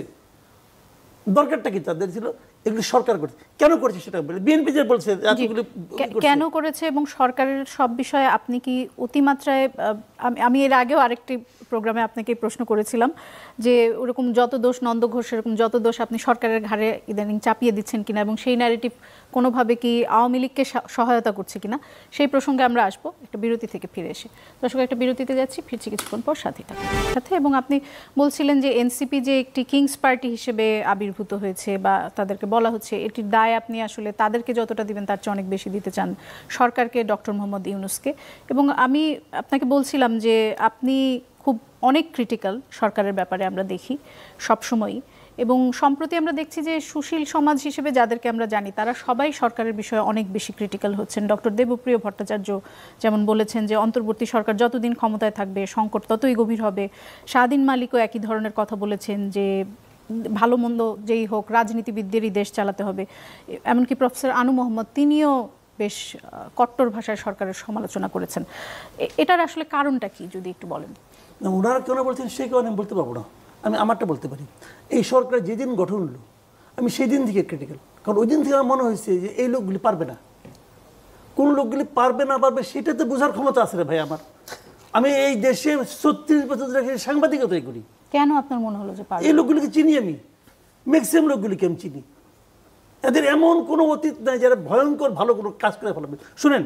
দরকারটা কি তাদের ছিল? এগুলি সরকার করছে। কেন করেছে সেটা বিএনপি যে বলছে কেন করেছে এবং সরকারের সব বিষয়ে আপনি কি অতিমাত্রায়, আমি এর আগেও আরেকটি প্রোগ্রামে আপনাকে প্রশ্ন করেছিলাম যে ওরকম যত দোষ নন্দ ঘোষ, এরকম যত দোষ আপনি সরকারের ঘাড়ে ইদানিং চাপিয়ে দিচ্ছেন কিনা এবং সেই ন্যারেটিভ কোনোভাবে কি আওয়ামী লীগকে সহায়তা করছে কিনা, সেই প্রসঙ্গে আমরা আসবো একটা বিরতি থেকে ফিরে এসে। দর্শক, একটা বিরতিতে যাচ্ছি, ফিরছি কিছুক্ষণ পর, সাথে থাকুন সাথে। এবং আপনি বলছিলেন যে এনসিপি যে একটি কিংস পার্টি হিসেবে আবির্ভূত হয়েছে বা তাদেরকে বলা হচ্ছে, এটির দায় আপনি আসলে তাদেরকে যতটা দিবেন তার চেয়ে অনেক বেশি দিতে চান সরকারকে, ডক্টর মোহাম্মদ ইউনূসকে। এবং আমি আপনাকে বলছিলাম যে আপনি খুব অনেক ক্রিটিক্যাল সরকারের ব্যাপারে আমরা দেখি সবসময়ই, এবং সম্প্রতি আমরা দেখছি যে সুশীল সমাজ হিসেবে যাদেরকে আমরা জানি তারা সবাই সরকারের বিষয়ে অনেক বেশি ক্রিটিক্যাল হচ্ছেন। ডক্টর দেবপ্রিয় ভট্টাচার্য যেমন বলেছেন যে অন্তর্বর্তী সরকার যতদিন ক্ষমতায় থাকবে সংকট ততই গভীর হবে। শাহদিন মালিকও একই ধরনের কথা বলেছেন যে ভালো মন্দ যেই হোক রাজনীতিবিদদেরই দেশ চালাতে হবে। এমনকি প্রফেসর আনু মোহাম্মদ তিনিও বেশ কট্টর ভাষায় সরকারের সমালোচনা করেছেন। এটার আসলে কারণটা কি যদি একটু বলেন? না, ওনারা কেন বলছেন সেই কারণে আমি বলতে পারবো না, আমি আমারটা বলতে পারি। এই সরকার যেদিন গঠন হলো আমি সেই দিন থেকে ক্রিটিক্যাল, কারণ ওই দিন থেকে আমার মনে হয়েছে যে এই লোকগুলি পারবে না। কোন লোকগুলি পারবে না পারবে সেটাতে বোঝার ক্ষমতা আছে রে ভাই আমার। আমি এই দেশে 36 বছর ধরে সাংবাদিকতাই করি। কেন আপনার মনে হলো যে এই লোকগুলিকে চিনি আমি, ম্যাক্সিমাম লোকগুলিকে আমি চিনি। এদের এমন কোনো অতীত নাই যারা ভয়ঙ্কর ভালো কোনো কাজ করে ফেলাবে। শুনেন,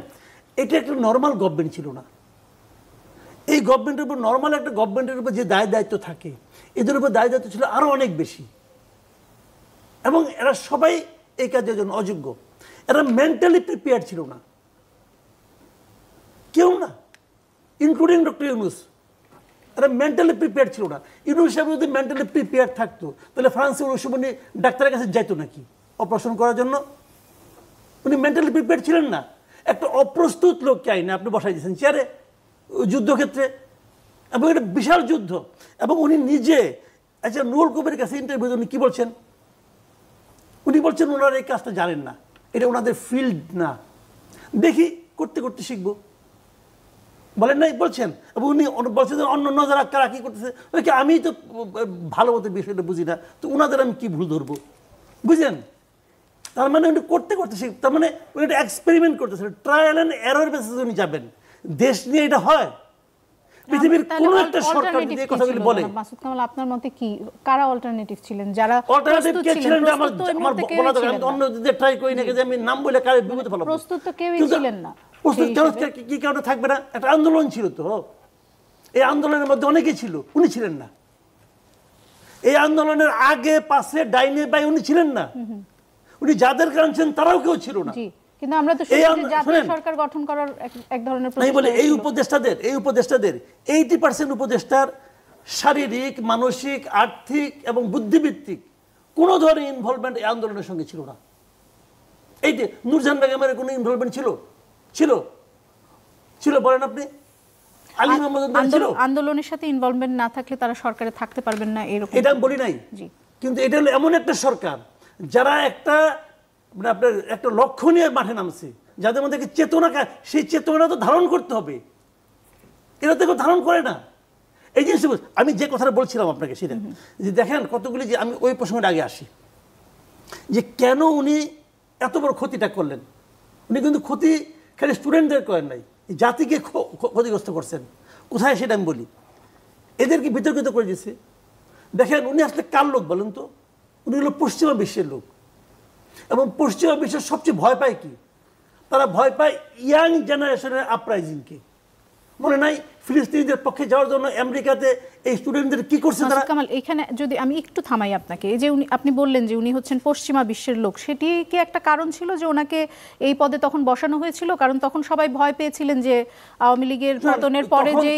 এটা একটা নর্মাল গভর্নমেন্ট ছিল না। এই গভর্নমেন্টের উপর, নর্মাল একটা গভর্নমেন্টের উপর যে দায় দায়িত্ব থাকে, এদের উপর দায় দায়িত্ব ছিল আরো অনেক বেশি। এবং এরা সবাই এই কাজের জন্য অযোগ্য। এরা মেন্টালি প্রিপেয়ার ছিল না, কেউ না, ইনক্লুডিং ডক্টর ইউনূস। এরা মেন্টালি প্রিপেয়ার ছিল না। ইউনূস সাহেব যদি মেন্টালি প্রিপেয়ার থাকতো তাহলে ফ্রান্সে ওই সময় ডাক্তারের কাছে যাইতো নাকি অপারেশন করার জন্য? উনি মেন্টালি প্রিপেয়ার ছিলেন না। একটা অপ্রস্তুত লোককে আইনে আপনি বসাই দিয়েছেন চেয়ারে যুদ্ধক্ষেত্রে, এবং এটা বিশাল যুদ্ধ। এবং উনি নিজে, আচ্ছা, নুরুল কবিরের কাছে ইন্টারভিউ উনি কি বলছেন? উনি বলছেন ওনারা এই কাজটা জানেন না, এটা ওনাদের ফিল্ড না, দেখি করতে করতে শিখবো, বলেন নাই? বলছেন। এবং উনি বলছেন অন্য যারা কারা কি করতেছে, আমি তো ভালো মতো বিষয়টা বুঝি না, তো ওনাদের আমি কি ভুল ধরবো? বুঝলেন? তার মানে উনি করতে করতে শিখ, তার মানে উনি একটা এক্সপেরিমেন্ট করতেছেন, ট্রায়াল অ্যান্ড এরর বেসিসে উনি যাবেন। দেশ নিয়ে এটা হয়? পৃথিবীর কোন একটা সরকার যদি এই কথাগুলি বলে? মাসুদ কামাল, আপনার মতে কি কারা অল্টারনেটিভ ছিলেন? যারা অল্টারনেটিভ কে ছিলেন আমার বলা দরকার। আমি অন্য দিকে ট্রাই করি না যে আমি নাম বলে কারে বিপদে ফেলাবো। প্রস্তুত তো কেউই ছিলেন না। প্রস্তুত কি কারণে থাকবে না? একটা আন্দোলন ছিল তো, এই আন্দোলনের মধ্যে অনেকেই ছিল, উনি ছিলেন না। এই আন্দোলনের আগে পাশে ডাইনে বাই উনি ছিলেন না। উনি যাদের কারণছেন তারাও কেউ ছিল না। কিন্তু আমরা তো শুনছি জাতীয় সরকার গঠন করার এক ধরনের প্রচেষ্টা। বলে এই উপদেষ্টাদের 80% উপদেষ্টার শারীরিক, মানসিক, আর্থিক এবং বুদ্ধিভিত্তিক কোনো ধরনের ইনভলভমেন্ট এই আন্দোলনের সঙ্গে ছিল না। এই যে নূরজাহান বেগমের কোনো ইনভলভমেন্ট ছিল? ছিল ছিল বলেন আপনি? আলী মোহাম্মদ ছিল? আন্দোলনের সাথে ইনভলভমেন্ট না থাকলে তারা সরকারে থাকতে পারবেন না এরকম এটা আমি বলি নাই। কিন্তু এটা হলো এমন একটা সরকার যারা একটা মানে আপনার একটা লক্ষ্য নিয়ে মাঠে নামছে, যাদের মধ্যে চেতনা, সেই চেতনা তো ধারণ করতে হবে। এরা তো ধারণ করে না এই জিনিস। আমি যে কথাটা বলছিলাম আপনাকে সেটা যে দেখেন কতগুলি, যে আমি ওই প্রসঙ্গের আগে আসি যে কেন উনি এত বড় ক্ষতিটা করলেন। উনি কিন্তু ক্ষতি খালি স্টুডেন্টদের করেন নাই, জাতিকে ক্ষতিগ্রস্ত করছেন। কোথায় সেটা আমি বলি, এদেরকে বিতর্কিত করে দিয়েছে। দেখেন উনি আসলে কার লোক বলেন তো? উনি হলো পশ্চিমা বিশ্বের লোক। এবং পশ্চিমা বিশ্বের সবচেয়ে ভয় পায় কি? তারা ভয় পায় ইয়াং জেনারেশনের আপরাইজিংকে। মনে নাই ফিলিস্তিনিদের পক্ষে যাওয়ার জন্য আমেরিকাতে এই স্টুডেন্টদের কি করছে তারা? কামাল, এখানে যদি আমি একটু থামাই আপনাকে, এই যে আপনি বললেন যে উনি হচ্ছেন পশ্চিমা বিশ্বের লোক, সেটি কি একটা কারণ ছিল যে ওনাকে এই পদে তখন বসানো হয়েছিল? কারণ তখন সবাই ভয় পেয়েছিলেন যে আওয়ামী লীগের পতনের পরে যে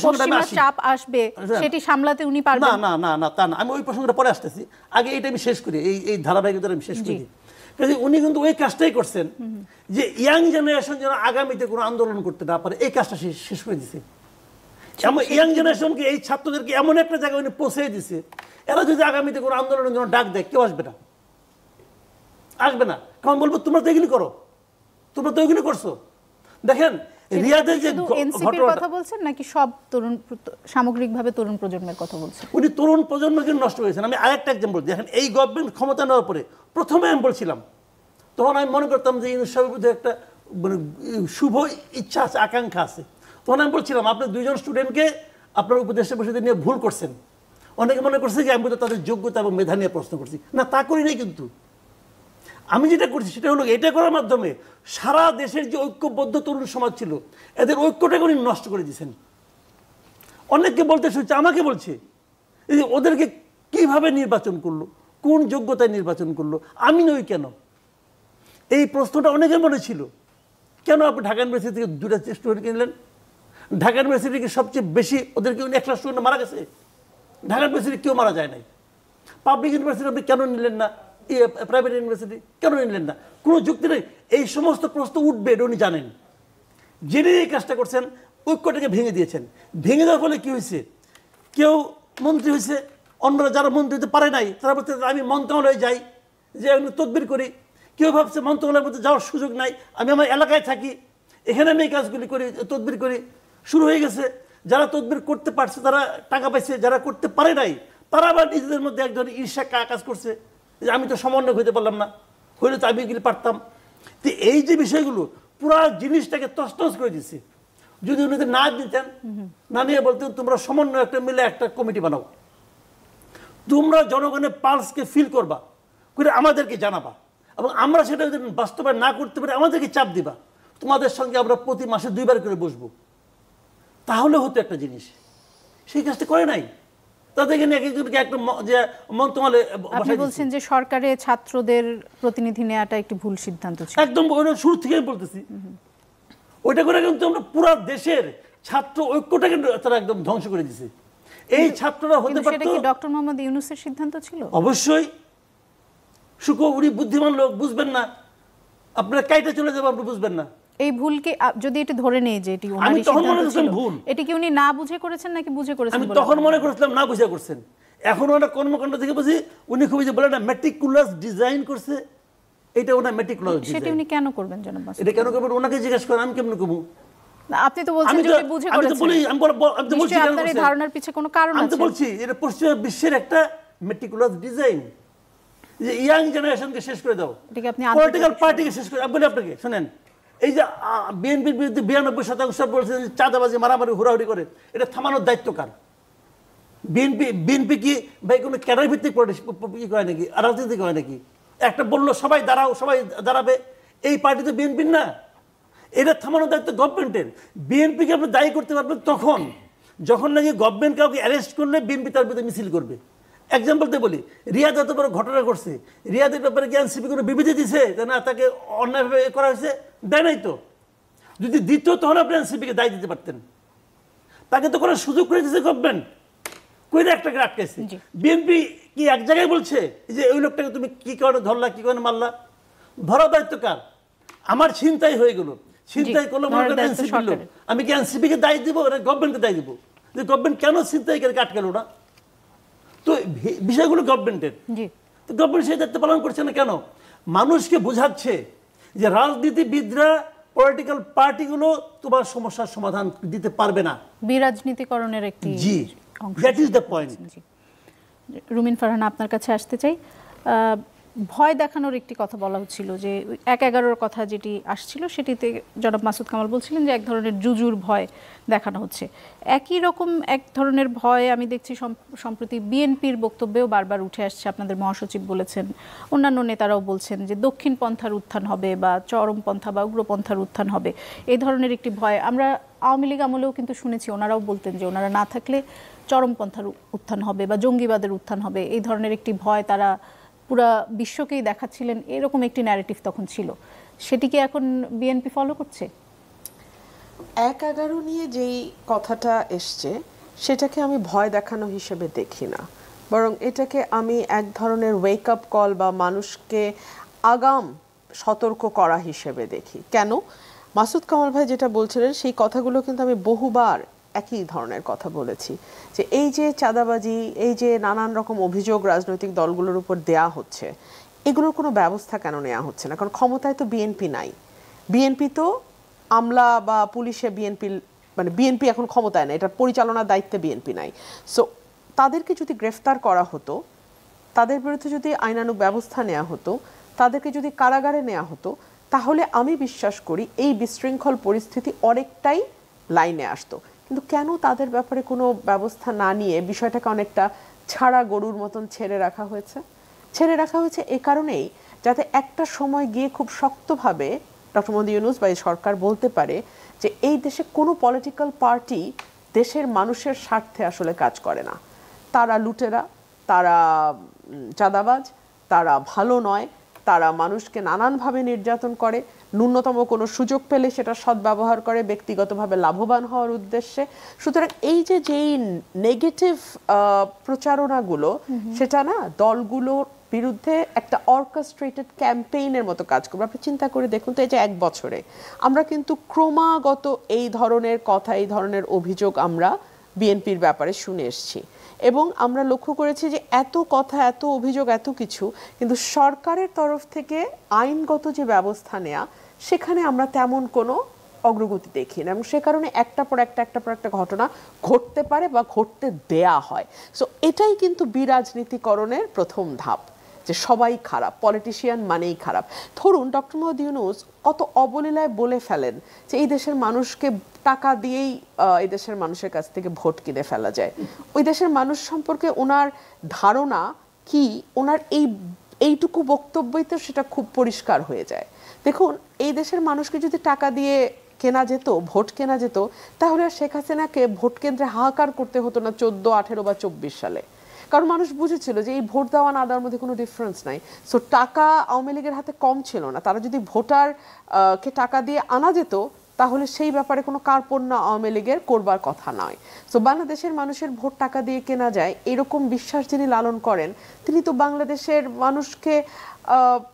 পশ্চিমা চাপ আসবে সেটি সামলাতে উনি পারবেন না। না না না তা না, আমি ওই প্রসঙ্গটা পরে আসতেছি, আগে এটা আমি শেষ করি, এই ধারাবাহিকতা আমি শেষ করি। কাজে উনি কিন্তু ওই কাজটাই করছেন যে ইয়াং জেনারেশন যেন আগামীতে কোনো আন্দোলন করতে না পারে, এই কাজটা শেষ করে দিছে। ইয়াং জেনারেশনকে, এই ছাত্রদেরকে এমন একটা জায়গায় উনি পৌঁছে দিছে, এরা যদি আগামীতে কোনো আন্দোলনের জন্য ডাক দেয় কেউ আসবে না, আসবে না। কারণ বলবো তোমরা তো এগুলি করো, তোমরা তো এগুলি করছো। দেখেন রিয়াদের যে এনসিপির কথা বলছেন নাকি সব তরুণ, সামগ্রিকভাবে তরুণ প্রজন্মের কথা বলছেন? উনি তরুণ প্রজন্মকে নষ্ট করেছেন। আমি আরেকটা এক্সাম্পল দিই। দেখেন এই গভর্নমেন্ট ক্ষমতা নেওয়ার পরে প্রথমে আমি বলছিলাম, তখন আমি মনে করতাম যে ইউনূস সাহেবের মধ্যে একটা মানে শুভ ইচ্ছা আছে, আকাঙ্ক্ষা আছে। তখন আমি বলছিলাম আপনি 2 জন স্টুডেন্টকে আপনার উপদেষ্টা পরিষদে নিয়ে ভুল করছেন। অনেকে মনে করছে যে আমি তো তাদের যোগ্যতা এবং মেধা নিয়ে প্রশ্ন করছি, না তা করি নাই। কিন্তু আমি যেটা করছি সেটা হলো এটা করার মাধ্যমে সারা দেশের যে ঐক্যবদ্ধ তরুণ সমাজ ছিল এদের ঐক্যটাকে উনি নষ্ট করে দিয়েছেন। অনেককে বলতে শুনছে, আমাকে বলছে এই যে ওদেরকে কিভাবে নির্বাচন করলো, কোন যোগ্যতায় নির্বাচন করলো, আমি নই কেন? এই প্রশ্নটা অনেকের মনে ছিল। কেন আপনি ঢাকা ইউনিভার্সিটি থেকে 2টা স্টুডেন্ট কিনলেন? ঢাকা ইউনিভার্সিটিকে সবচেয়ে বেশি ওদেরকে 1 স্টুডেন্ট মারা গেছে। ঢাকা ইউনিভার্সিটি কেউ মারা যায় নাই। পাবলিক ইউনিভার্সিটি আপনি কেন নিলেন না? প্রাইভেট ইউনিভার্সিটি কেন নিলেন না? কোনো যুক্তি নেই। এই সমস্ত প্রশ্ন উঠবে এটা উনি জানেন, জেনে এই কাজটা করছেন, ঐক্যটাকে ভেঙে দিয়েছেন। ভেঙে দেওয়ার ফলে কি হয়েছে? কেউ মন্ত্রী হয়েছে, অন্যরা যারা মন্ত্রী হতে পারে নাই তারা বলতে আমি মন্ত্রণালয়ে যাই, যে আমি তদবির করি। কেউ ভাবছে মন্ত্রণালয়ের মধ্যে যাওয়ার সুযোগ নাই, আমি আমার এলাকায় থাকি, এখানে আমি এই কাজগুলি করি, তদবির করি। শুরু হয়ে গেছে। যারা তদবির করতে পারছে তারা টাকা পাইছে, যারা করতে পারে নাই তারা আবার নিজেদের মধ্যে এক ধরনের ঈর্ষা কাজ করছে যে আমি তো সমন্বয় হইতে পারলাম না, হইলে তো আমি এগুলি পারতাম। তো এই যে বিষয়গুলো পুরো জিনিসটাকে তছনছ করে দিচ্ছে। যদি উনি না দিতেন, না নিয়ে বলতেন তোমরা সমন্বয় একটা মিলে একটা কমিটি বানাও, তোমরা জনগণের পালসকে ফিল করবা, করে আমাদেরকে জানাবা, এবং আমরা সেটা যদি বাস্তবায়ন না করতে পারি আমাদেরকে চাপ দিবা, তোমাদের সঙ্গে আমরা প্রতি মাসে 2 বার করে বসবো, তাহলে হতো একটা জিনিস। সেই কাজটা করে নাই। তাদেরকে নিয়ে একজনকে একটা যে মন্ত্রণালয়ে আপনি বলছেন যে সরকারে ছাত্রদের প্রতিনিধি নেওয়াটা একটি ভুল সিদ্ধান্ত ছিল। একদম শুরু থেকেই বলতেছি। ওইটা করে কিন্তু আমরা পুরো দেশের ছাত্র ঐক্যটাকে তারা একদম ধ্বংস করে দিয়েছে। এই ছাত্ররা হতে পারতো। সেটা কি ডক্টর মোহাম্মদ ইউনূসের সিদ্ধান্ত ছিল? অবশ্যই। উনি বুদ্ধিমান লোক, বুঝবেন না, আপনারা কাইটা চলে যাবো, আপনি বুঝবেন না। এই ভুলকে যদি এটি ধরে নেই যে এটি আমি তখন মনে করছিলাম ভুল, এটি কি উনি না বুঝে করেছেন নাকি বুঝে করেছেন? আমি তখন মনে করছিলাম না বুঝে করছেন। এখন ওটা কর্মকাণ্ড থেকে বুঝি উনি খুবই যে বলে না মেটিকুলাস ডিজাইন করছে, এটা ওনা মেটিকুলাস ডিজাইন। সেটা উনি কেন করবেন জনাব মাসুদ? এটা কেন করবেন ওনাকে জিজ্ঞাসা করেন, আমি কেমন করব? আপনি তো বলছেন যে উনি বুঝে করেছেন। আমি তো বলছি আপনার এই ধারণার পিছনে কোনো কারণ আছে? আমি তো বলছি এটা পশ্চিমা বিশ্বের একটা মেটিকুলাস ডিজাইন, যে ইয়াং জেনারেশনকে শেষ করে দাও, পলিটিক্যাল পার্টিকে শেষ করে। বলি আপনাকে শুনেন, এই যে বিএনপির বিরুদ্ধে 92% বলছেন চাঁদাবাজি, মারামারি, হুড়াহুড়ি করে, এটা থামানোর দায়িত্ব কার? বিএনপি কি ভাই কোনো ক্যাডার ভিত্তিক ই করে নাকি, রাজনীতি করে নাকি? একটা বললো সবাই দাঁড়াও, সবাই দাঁড়াবে, এই পার্টি তো বিএনপির না। এটা থামানোর দায়িত্ব গভর্নমেন্টের। বিএনপিকে আপনি দায়ী করতে পারবেন তখন যখন নাকি গভর্নমেন্ট কাউকে অ্যারেস্ট করলে বিএনপি তার বিরুদ্ধে মিছিল করবে। এক্সাম্পলতে বলি, রিয়াদ এত বড় ঘটনা ঘটছে, রিয়াদের ব্যাপারে কি এনসিপি কোনো বিবৃতি দিছে যে না তাকে অন্যায়ভাবে করা হয়েছে? দেয় নাই তো। যদি দিত তখন আপনি এনসিপিকে দায় দিতে পারতেন। তাকে তো করার সুযোগ করে দিয়েছে গভর্নমেন্ট, কইরা একটাকে আটকাইছে। বিএনপি কি এক জায়গায় বলছে যে ওই লোকটাকে তুমি কি কারণে ধরলা, কি কারণে মারলা? ধরার দায়িত্ব কার? আমার ছিনতাই হয়ে গেল, ছিনতাই করলো এনসিপির লোক, আমি কি এনসিপিকে দায় দিব? গভর্নমেন্টকে দায় দিব যে গভর্নমেন্ট কেন ছিনতাইকারীকে আটকালো না? তো বিষয়গুলো গভর্নমেন্টের, তো গভর্নমেন্ট সেই দায়িত্ব পালন করছে না কেন? মানুষকে বোঝাচ্ছে যে রাজনীতিবিদরা, পলিটিক্যাল পার্টিগুলো তোমার সমস্যার সমাধান দিতে পারবে না। বিরাজনীতিকরণের একটি দ্যাট ইজ দ্য পয়েন্ট। রুমিন ফারহানা, আপনার কাছে আসতে চাই। ভয় দেখানোর একটি কথা বলা হচ্ছিল যে 1-11-র কথা যেটি আসছিল সেটিতে জনাব মাসুদ কামাল বলছিলেন যে এক ধরনের জুজুর ভয় দেখানো হচ্ছে। একই রকম এক ধরনের ভয় আমি দেখছি সম্প্রতি বিএনপির বক্তব্যেও বারবার উঠে আসছে। আপনাদের মহাসচিব বলেছেন, অন্যান্য নেতারাও বলছেন যে দক্ষিণ পন্থার উত্থান হবে বা চরমপন্থা বা উগ্রপন্থার উত্থান হবে, এই ধরনের একটি ভয় আমরা আওয়ামী লীগ আমলেও কিন্তু শুনেছি। ওনারাও বলতেন যে ওনারা না থাকলে চরমপন্থার উত্থান হবে বা জঙ্গিবাদের উত্থান হবে, এই ধরনের একটি ভয় তারা পুরা বিশ্বকেই দেখাচ্ছিলেন, এরকম একটি ন্যারেটিভ তখন ছিল। সেটিকে এখন বিএনপি ফলো করছে? 1-11 নিয়ে যেই কথাটা এসছে সেটাকে আমি ভয় দেখানো হিসেবে দেখি না, বরং এটাকে আমি এক ধরনের ওয়েক আপ কল বা মানুষকে আগাম সতর্ক করা হিসেবে দেখি। কেন? মাসুদ কামাল ভাই যেটা বলছিলেন সেই কথাগুলো কিন্তু আমি বহুবার একই ধরনের কথা বলেছি, যে এই যে চাঁদাবাজি, এই যে নানান রকম অভিযোগ রাজনৈতিক দলগুলোর উপর দেয়া হচ্ছে, এগুলোর কোনো ব্যবস্থা কেন নেওয়া হচ্ছে না? কারণ ক্ষমতায় তো বিএনপি নাই। বিএনপি তো আমলা বা পুলিশে বিএনপি এখন ক্ষমতায় নাই, এটা পরিচালনার দায়িত্বে বিএনপি নাই। সো তাদেরকে যদি গ্রেফতার করা হতো, তাদের বিরুদ্ধে যদি আইনানুগ ব্যবস্থা নেওয়া হতো, তাদেরকে যদি কারাগারে নেওয়া হতো, তাহলে আমি বিশ্বাস করি এই বিশৃঙ্খল পরিস্থিতি অনেকটাই লাইনে আসতো। কিন্তু কেন তাদের ব্যাপারে কোনো ব্যবস্থা না নিয়ে বিষয়টাকে অনেকটা ছাড়া গরুর মতন ছেড়ে রাখা হয়েছে? ছেড়ে রাখা হয়েছে এ কারণেই যাতে একটা সময় গিয়ে খুব শক্তভাবে ডক্টর মোহাম্মদ ইউনূস বা সরকার বলতে পারে যে এই দেশে কোনো পলিটিক্যাল পার্টি দেশের মানুষের স্বার্থে আসলে কাজ করে না। তারা লুটেরা, তারা চাঁদাবাজ, তারা ভালো নয়, তারা মানুষকে নানানভাবে নির্যাতন করে, ন্যূনতম কোনো সুযোগ পেলে সেটা সদ্ব্যবহার করে ব্যক্তিগতভাবে লাভবান হওয়ার উদ্দেশ্যে। সুতরাং এই যে যেই নেগেটিভ প্রচারণাগুলো, সেটা না দলগুলোর বিরুদ্ধে একটা অর্কেস্ট্রেটেড ক্যাম্পেইনের মতো কাজ করবে। আপনি চিন্তা করে দেখুন তো, এই যে 1 বছরে আমরা কিন্তু ক্রমাগত এই ধরনের কথা, এই ধরনের অভিযোগ আমরা বিএনপির ব্যাপারে শুনে এসেছি, এবং আমরা লক্ষ্য করেছি যে এত কথা, এত অভিযোগ, এত কিছু, কিন্তু সরকারের তরফ থেকে আইনগত যে ব্যবস্থা নেওয়া, সেখানে আমরা তেমন কোনো অগ্রগতি দেখি না, এবং সে কারণে একটার পর একটা ঘটনা ঘটতে পারে বা ঘটতে দেয়া হয়। সো এটাই কিন্তু বিরাজনীতিকরণের প্রথম ধাপ, যে সবাই খারাপ, পলিটিশিয়ান মানেই খারাপ। ধরুন ডক্টর মোহাম্মদ ইউনূস কত অবলীলায় বলে ফেলেন যে এই দেশের মানুষকে টাকা দিয়েই এই দেশের মানুষের কাছ থেকে ভোট কিনে ফেলা যায়। ওই দেশের মানুষ সম্পর্কে ওনার ধারণা কি, ওনার এইটুকু বক্তব্যই তো সেটা খুব পরিষ্কার হয়ে যায়। দেখুন, এই দেশের মানুষকে যদি টাকা দিয়ে কেনা যেত, ভোট কেনা যেত, তাহলে আর শেখ হাসিনাকে ভোট কেন্দ্রে হাহাকার করতে হতো না 14, 18 বা 24 সালে। কারণ মানুষ বুঝেছিল যে এই ভোট দেওয়া না দেওয়ার মধ্যে কোনো ডিফারেন্স নাই। সো টাকা আওয়ামী লীগের হাতে কম ছিল না। তারা যদি ভোটারকে টাকা দিয়ে আনা যেত, তাহলে সেই ব্যাপারে কোনো কার্পণ্য আওয়ামী লীগের করবার কথা নয়। সো বাংলাদেশের মানুষের ভোট টাকা দিয়ে কেনা যায়, এরকম বিশ্বাস যিনি লালন করেন, তিনি তো বাংলাদেশের মানুষকে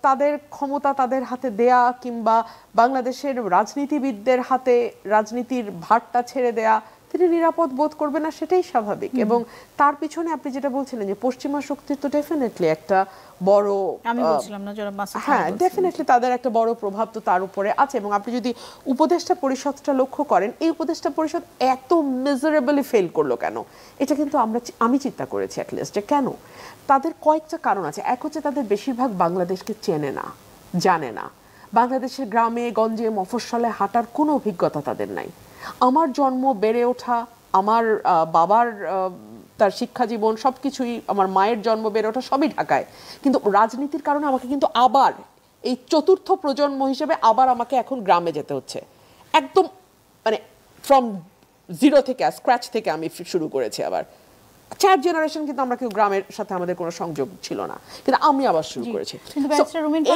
তাদের ক্ষমতা তাদের হাতে দেয়া কিংবা বাংলাদেশের রাজনীতিবিদদের হাতে রাজনীতির ভারটা ছেড়ে দেয়া তিনি নিরাপদ বোধ করবে না, সেটাই স্বাভাবিক। এবং তার পিছনে আপনি যেটা বলছিলেন যে পশ্চিমা শক্তির তো ডেফিনেটলি একটা বড়, আমি বলছিলাম না যারা মাসুদ, হ্যাঁ ডেফিনেটলি তাদের একটা বড় প্রভাব তো তার উপরে আছে। এবং আপনি যদি উপদেষ্টা পরিষদটা লক্ষ্য করেন, এই উপদেষ্টা পরিষদ এত মিজারেবলি ফেল করলো কেন, এটা কিন্তু আমি চিন্তা করেছি অ্যাটলিস্ট, যে কেন। তাদের কয়েকটা কারণ আছে। এক হচ্ছে তাদের বেশিরভাগ বাংলাদেশকে চেনে না, জানে না। বাংলাদেশের গ্রামে গঞ্জে মফস্বলে হাঁটার কোনো অভিজ্ঞতা তাদের নাই। আমার জন্ম, বেড়ে ওঠা, আমার বাবার তার শিক্ষা জীবন সবকিছুই, আমার মায়ের জন্ম, বেড়ে ওঠা সবই ঢাকায়। কিন্তু রাজনীতির কারণে আমাকে কিন্তু আবার এই চতুর্থ প্রজন্ম হিসেবে আবার আমাকে এখন গ্রামে যেতে হচ্ছে। একদম মানে ফ্রম জিরো থেকে, স্ক্র্যাচ থেকে আমি শুরু করেছি আবার। 4 জেনারেশন কিন্তু আমরা কেউ গ্রামের সাথে আমাদের কোনো সংযোগ ছিল না, কিন্তু আমি আবার শুরু করেছি।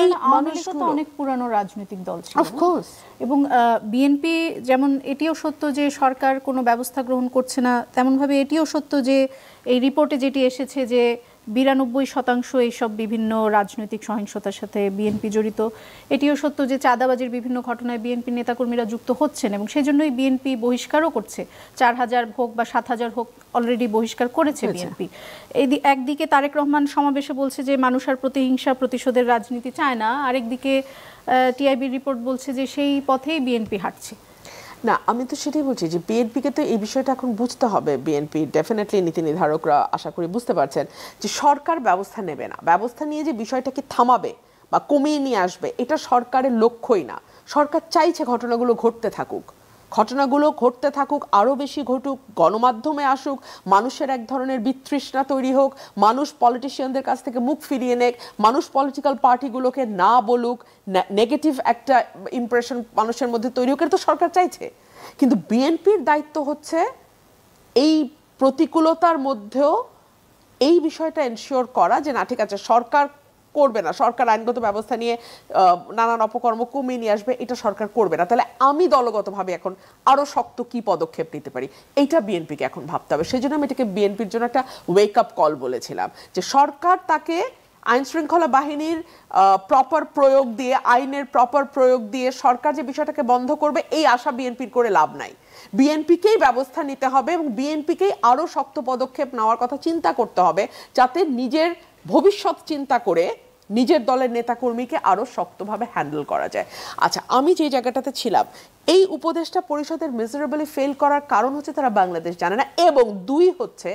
এই মানুষটা তো অনেক পুরানো রাজনৈতিক দল ছিল, অফকোর্স। এবং বিএনপি যেমন এটিও সত্য যে সরকার কোনো ব্যবস্থা গ্রহণ করছে না, তেমনভাবে এটিও সত্য যে এই রিপোর্টে যেটি এসেছে যে 92% এইসব বিভিন্ন রাজনৈতিক সহিংসতার সাথে বিএনপি জড়িত। এটিও সত্য যে চাঁদাবাজির বিভিন্ন ঘটনায় বিএনপি নেতাকর্মীরা যুক্ত হচ্ছেন, এবং সেজন্যই বিএনপি বহিষ্কারও করছে। 4000 হোক বা 7000 হোক, অলরেডি বহিষ্কার করেছে বিএনপি। একদিকে তারেক রহমান সমাবেশে বলছে যে মানুষ আর প্রতিহিংসা প্রতিশোধের রাজনীতি চায় না, আরেকদিকে টিআইবির রিপোর্ট বলছে যে সেই পথেই বিএনপি হাঁটছে। না, আমি তো সেটাই বলছি যে বিএনপিকে তো এই বিষয়টা এখন বুঝতে হবে। বিএনপি ডেফিনেটলি নীতি নির্ধারকরা আশা করি বুঝতে পারছেন যে সরকার ব্যবস্থা নেবে না, ব্যবস্থা নিয়ে যে বিষয়টাকে থামাবে বা কমিয়ে নিয়ে আসবে এটা সরকারের লক্ষ্যই না। সরকার চাইছে ঘটনাগুলো ঘটতে থাকুক, ঘটনাগুলো ঘটতে থাকুক, আরও বেশি ঘটুক, গণমাধ্যমে আসুক, মানুষের এক ধরনের বিতৃষ্ণা তৈরি হোক, মানুষ পলিটিশিয়ানদের কাছ থেকে মুখ ফিরিয়ে নেক, মানুষ পলিটিক্যাল পার্টিগুলোকে না বলুক, নেগেটিভ একটা ইমপ্রেশন মানুষের মধ্যে তৈরি হোক, এটা তো সরকার চাইছে। কিন্তু বিএনপির দায়িত্ব হচ্ছে এই প্রতিকূলতার মধ্যেও এই বিষয়টা এনশিওর করা যে না ঠিক আছে সরকার করবে না, সরকার আইনগত ব্যবস্থা নিয়ে নানান অপকর্ম কমিয়ে নিয়ে আসবে, এটা সরকার করবে না, তাহলে আমি দলগতভাবে এখন আরো শক্ত কি পদক্ষেপ নিতে পারি এইটা বিএনপিকে এখন ভাবতে হবে। সেই জন্য আমি এটাকে বিএনপির জন্য একটা ওয়েক আপ কল বলেছিলাম যে সরকার তাকে আইন শৃঙ্খলা বাহিনীর প্রপার প্রয়োগ দিয়ে, আইনের প্রপার প্রয়োগ দিয়ে সরকার যে বিষয়টাকে বন্ধ করবে এই আশা বিএনপির করে লাভ নাই। বিএনপিকেই ব্যবস্থা নিতে হবে এবং বিএনপিকেই আরো শক্ত পদক্ষেপ নেওয়ার কথা চিন্তা করতে হবে যাতে নিজের ভবিষ্যৎ চিন্তা করে নিজের দলের নেতাকর্মীকে আরো শক্তভাবে হ্যান্ডেল করা যায়। আচ্ছা, আমি যে জায়গাটাতে ছিলাম, এই উপদেষ্টা পরিষদের মিজারেবলি ফেল করার কারণ হচ্ছে তারা বাংলাদেশ জানে না, এবং দুই হচ্ছে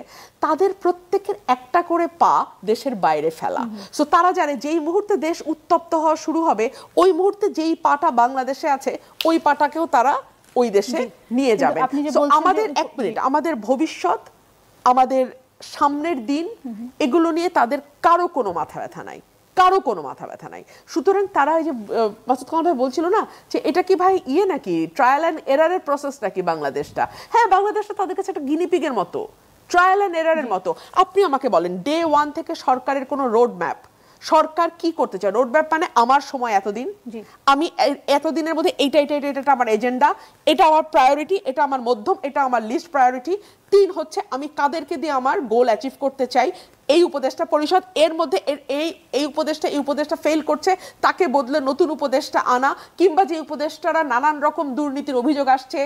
তাদের প্রত্যেকের একটা করে পা দেশের বাইরে ফেলা। সো তারা জানে যেই মুহূর্তে দেশ উত্তপ্ত হওয়া শুরু হবে ওই মুহূর্তে যেই পাটা বাংলাদেশে আছে ওই পাটাকেও তারা ওই দেশে নিয়ে যাবে। আমাদের এক মিনিট, আমাদের ভবিষ্যৎ, আমাদের সামনের দিন, এগুলো নিয়ে তাদের কারো কোনো মাথা ব্যথা নাই, কারো কোনো মাথা ব্যথা নাই। সুতরাং তারা এই যে মাসুদ কামাল ভাই বলছিল না যে এটা কি ভাই নাকি ট্রায়াল অ্যান্ড এরারের প্রসেস নাকি বাংলাদেশটা, হ্যাঁ বাংলাদেশটা তাদের কাছে একটা গিনিপিগের মতো, ট্রায়াল অ্যান্ড এরারের মতো। আপনি আমাকে বলেন ডে 1 থেকে সরকারের কোনো রোড ম্যাপ, সরকার কি করতে চায়? রোড ম্যাপ মানে আমার সময় এতদিন, আমি এতদিনের মধ্যে এইটা এটা এটা এটা আমার এজেন্ডা, এটা আমার প্রায়োরিটি, এটা আমার মধ্যম, এটা আমার লিস্ট প্রায়োরিটি। 3 হচ্ছে আমি কাদেরকে দিয়ে আমার গোল অ্যাচিভ করতে চাই, এই উপদেষ্টা পরিষদ, এর মধ্যে এই উপদেষ্টা ফেল করছে, তাকে বদলে নতুন উপদেষ্টা আনা, কিংবা যে উপদেষ্টারা নানান রকম দুর্নীতির অভিযোগ আসছে,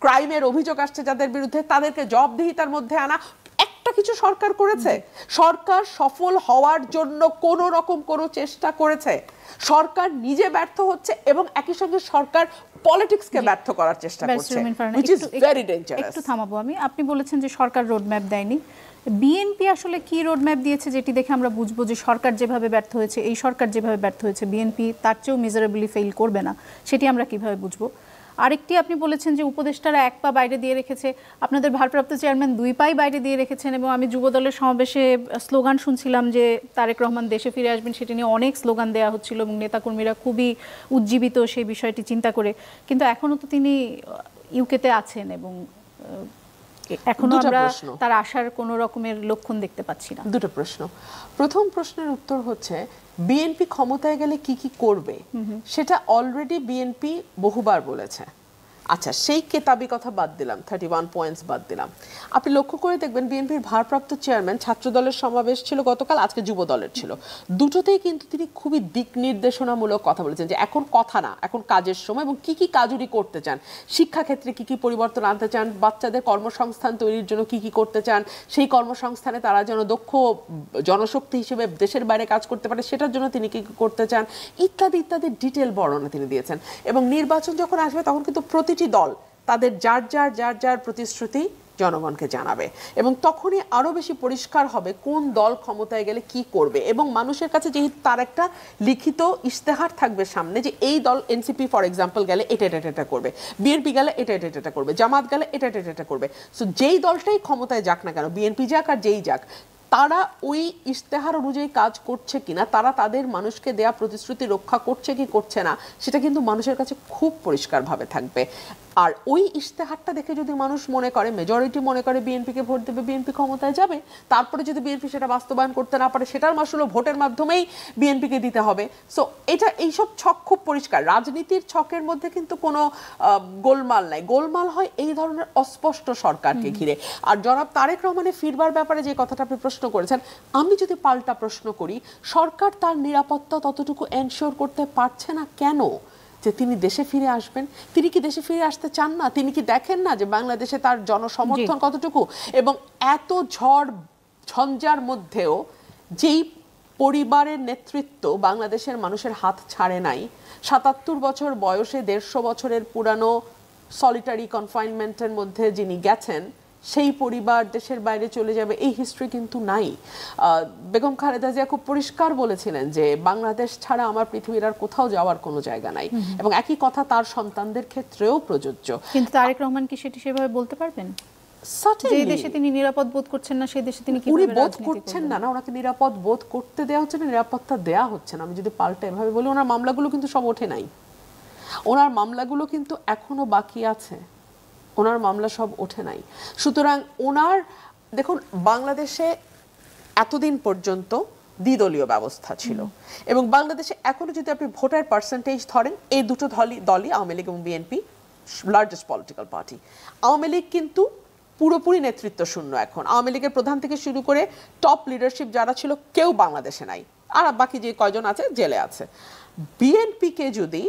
ক্রাইমের অভিযোগ আসছে যাদের বিরুদ্ধে, তাদেরকে জবাবদিহিতার মধ্যে আনা। একটা কিছু সরকার করেছে? সরকার সফল হওয়ার জন্য কোন রকম কোনো চেষ্টা করেছে? সরকার নিজে ব্যর্থ হচ্ছে এবং একই সঙ্গে সরকার পলিটিক্সকে ব্যর্থ করার চেষ্টা করছে, which is very dangerous। একটু থামাবো আমি। আপনি বলেছেন যে সরকার রোডম্যাপ দেয়নি, বিএনপি আসলে কি রোডম্যাপ দিয়েছে যেটি দেখে আমরা বুঝবো যে সরকার যেভাবে ব্যর্থ হয়েছে, এই সরকার যেভাবে ব্যর্থ হয়েছে বিএনপি তার চেয়েও মেজারেবলি ফেল করবে না, সেটি আমরা কিভাবে বুঝবো? আরেকটি আপনি বলেছেন যে উপদেষ্টারা 1 পা বাইরে দিয়ে রেখেছে, আপনাদের ভারপ্রাপ্ত চেয়ারম্যান 2 পাই বাইরে দিয়ে রেখেছেন, এবং আমি যুবদলের সমাবেশে স্লোগান শুনছিলাম যে তারেক রহমান দেশে ফিরে আসবেন, সেটি নিয়ে অনেক স্লোগান দেওয়া হচ্ছিল এবং নেতাকর্মীরা খুবই উজ্জীবিত সেই বিষয়টি চিন্তা করে। কিন্তু এখনও তো তিনি ইউকেতে আছেন এবং এখনো আমরা তার আসার কোনো রকমের লক্ষণ দেখতে পাচ্ছি না। দুটো প্রশ্ন। প্রথম প্রশ্নের উত্তর হচ্ছে বিএনপি ক্ষমতায় গেলে কি কি করবে সেটা অলরেডি বিএনপি বহুবার বলেছে। আচ্ছা, সেই কেতাবি কথা বাদ দিলাম, 31 পয়েন্টস বাদ দিলাম। আপনি লক্ষ্য করে দেখবেন বিএনপির ভারপ্রাপ্ত চেয়ারম্যান, ছাত্র দলের সমাবেশ ছিল গতকাল, আজকে যুব দলের ছিল, দুটোতেই কিন্তু তিনি খুবই দিক নির্দেশনামূলক কথা বলেছেন যে এখন কথা না, এখন কাজের সময়, এবং কি কি কাজ উনি করতে চান, শিক্ষাক্ষেত্রে কি কি পরিবর্তন আনতে চান, বাচ্চাদের কর্মসংস্থান তৈরির জন্য কি কি করতে চান, সেই কর্মসংস্থানে তারা যেন দক্ষ জনশক্তি হিসেবে দেশের বাইরে কাজ করতে পারে সেটার জন্য তিনি কি কি করতে চান, ইত্যাদি ইত্যাদি ডিটেল বর্ণনা তিনি দিয়েছেন। এবং নির্বাচন যখন আসবে তখন কিন্তু প্রতিটি দল তাদের যার যার প্রতিশ্রুতি জনগণকে জানাবে, এবং তখনই আরো বেশি পরিষ্কার হবে কোন দল ক্ষমতায় গেলে কি করবে। এবং মানুষের কাছে যেহেতু তার একটা লিখিত ইশতেহার থাকবে সামনে যে এই দল, এনসিপি ফর এক্সাম্পল গেলে এটা এটা এটা করবে, বিএনপি গেলে এটা এটা এটা করবে, জামাত গেলে এটা এটা এটা করবে। সো যেই দলটাই ক্ষমতায় যাক না কেন, বিএনপি যাক আর যেই যাক, তারা ওই ইশতেহার অনুযায়ী কাজ করছে কিনা, তারা তাদের মানুষকে দেয়া প্রতিশ্রুতি রক্ষা করছে কি করছে না, সেটা কিন্তু মানুষের কাছে খুব পরিষ্কারভাবে থাকবে। আর ওই ইশতেহারটা দেখে যদি মানুষ মনে করে, মেজরিটি মনে করে বিএনপিকে ভোট দেবে, বিএনপি ক্ষমতায় যাবে। তারপরে যদি বিএনপি সেটা বাস্তবায়ন করতে না পারে, সেটার মাসুল ভোটের মাধ্যমেই বিএনপিকে দিতে হবে। সো এটা, এইসব ছক খুব পরিষ্কার। রাজনীতির ছকের মধ্যে কিন্তু কোনো গোলমাল নাই। গোলমাল হয় এই ধরনের অস্পষ্ট সরকারকে ঘিরে। আর জনাব তারেক রহমানের ফিরবার ব্যাপারে যে কথাটা আপনি প্রশ্ন করেছেন, আমি যদি পাল্টা প্রশ্ন করি, সরকার তার নিরাপত্তা ততটুকু এনশিওর করতে পারছে না কেন যে তিনি দেশে ফিরে আসবেন? তিনি কি দেশে ফিরে আসতে চান না? তিনি কি দেখেন না যে বাংলাদেশে তার জনসমর্থন কতটুকু? এবং এত ঝড় ঝঞ্ঝার মধ্যেও যেই পরিবারের নেতৃত্ব বাংলাদেশের মানুষের হাত ছাড়ে নাই, ৭৭ বছর বয়সে ১৫০ বছরের পুরানো সলিটারি কনফাইনমেন্টের মধ্যে যিনি গেছেন সেই পরিবার দেশের বাইরে চলে যাবে, এই হিস্ট্রি কিন্তু নাই। বেগম খালেদা জিয়া খুব পরিষ্কার বলেছিলেন যে বাংলাদেশ ছাড়া আমার পৃথিবীর আর কোথাও যাওয়ার কোনো জায়গা নাই, এবং একই কথা তার সন্তানদের ক্ষেত্রেও প্রযোজ্য। কিন্তু তারেক রহমান কি সেটি সেভাবে বলতে পারবেন? যে দেশে তিনি নিরাপদ বোধ করছেন না সেই দেশে তিনি উনি বোধ করছেন না, ওনাকে নিরাপদ বোধ করতে দেওয়া হচ্ছে না, নিরাপত্তা দেওয়া হচ্ছে না। আমি যদি পাল্টা এভাবে বলি, ওনার মামলাগুলো কিন্তু সব ওঠে নাই, ওনার মামলাগুলো কিন্তু এখনো বাকি আছে, ওনার মামলা সব ওঠে নাই। সুতরাং ওনার দেখুন, বাংলাদেশে এতদিন পর্যন্ত দ্বিদলীয় ব্যবস্থা ছিল, এবং বাংলাদেশে এখনো যদি আপনি ভোটার পার্সেন্টেজ ধরেন, এই দুটো দলই আওয়ামী লীগ এবং BNP largest political party. Awami League কিন্তু পুরোপুরি নেতৃত্ব শূন্য এখন। আওয়ামী লীগের প্রধান থেকে শুরু করে টপ লিডারশিপ যারা ছিল কেউ বাংলাদেশে নাই, আর বাকি যে কয়জন আছে জেলে আছে। বিএনপিকে যদি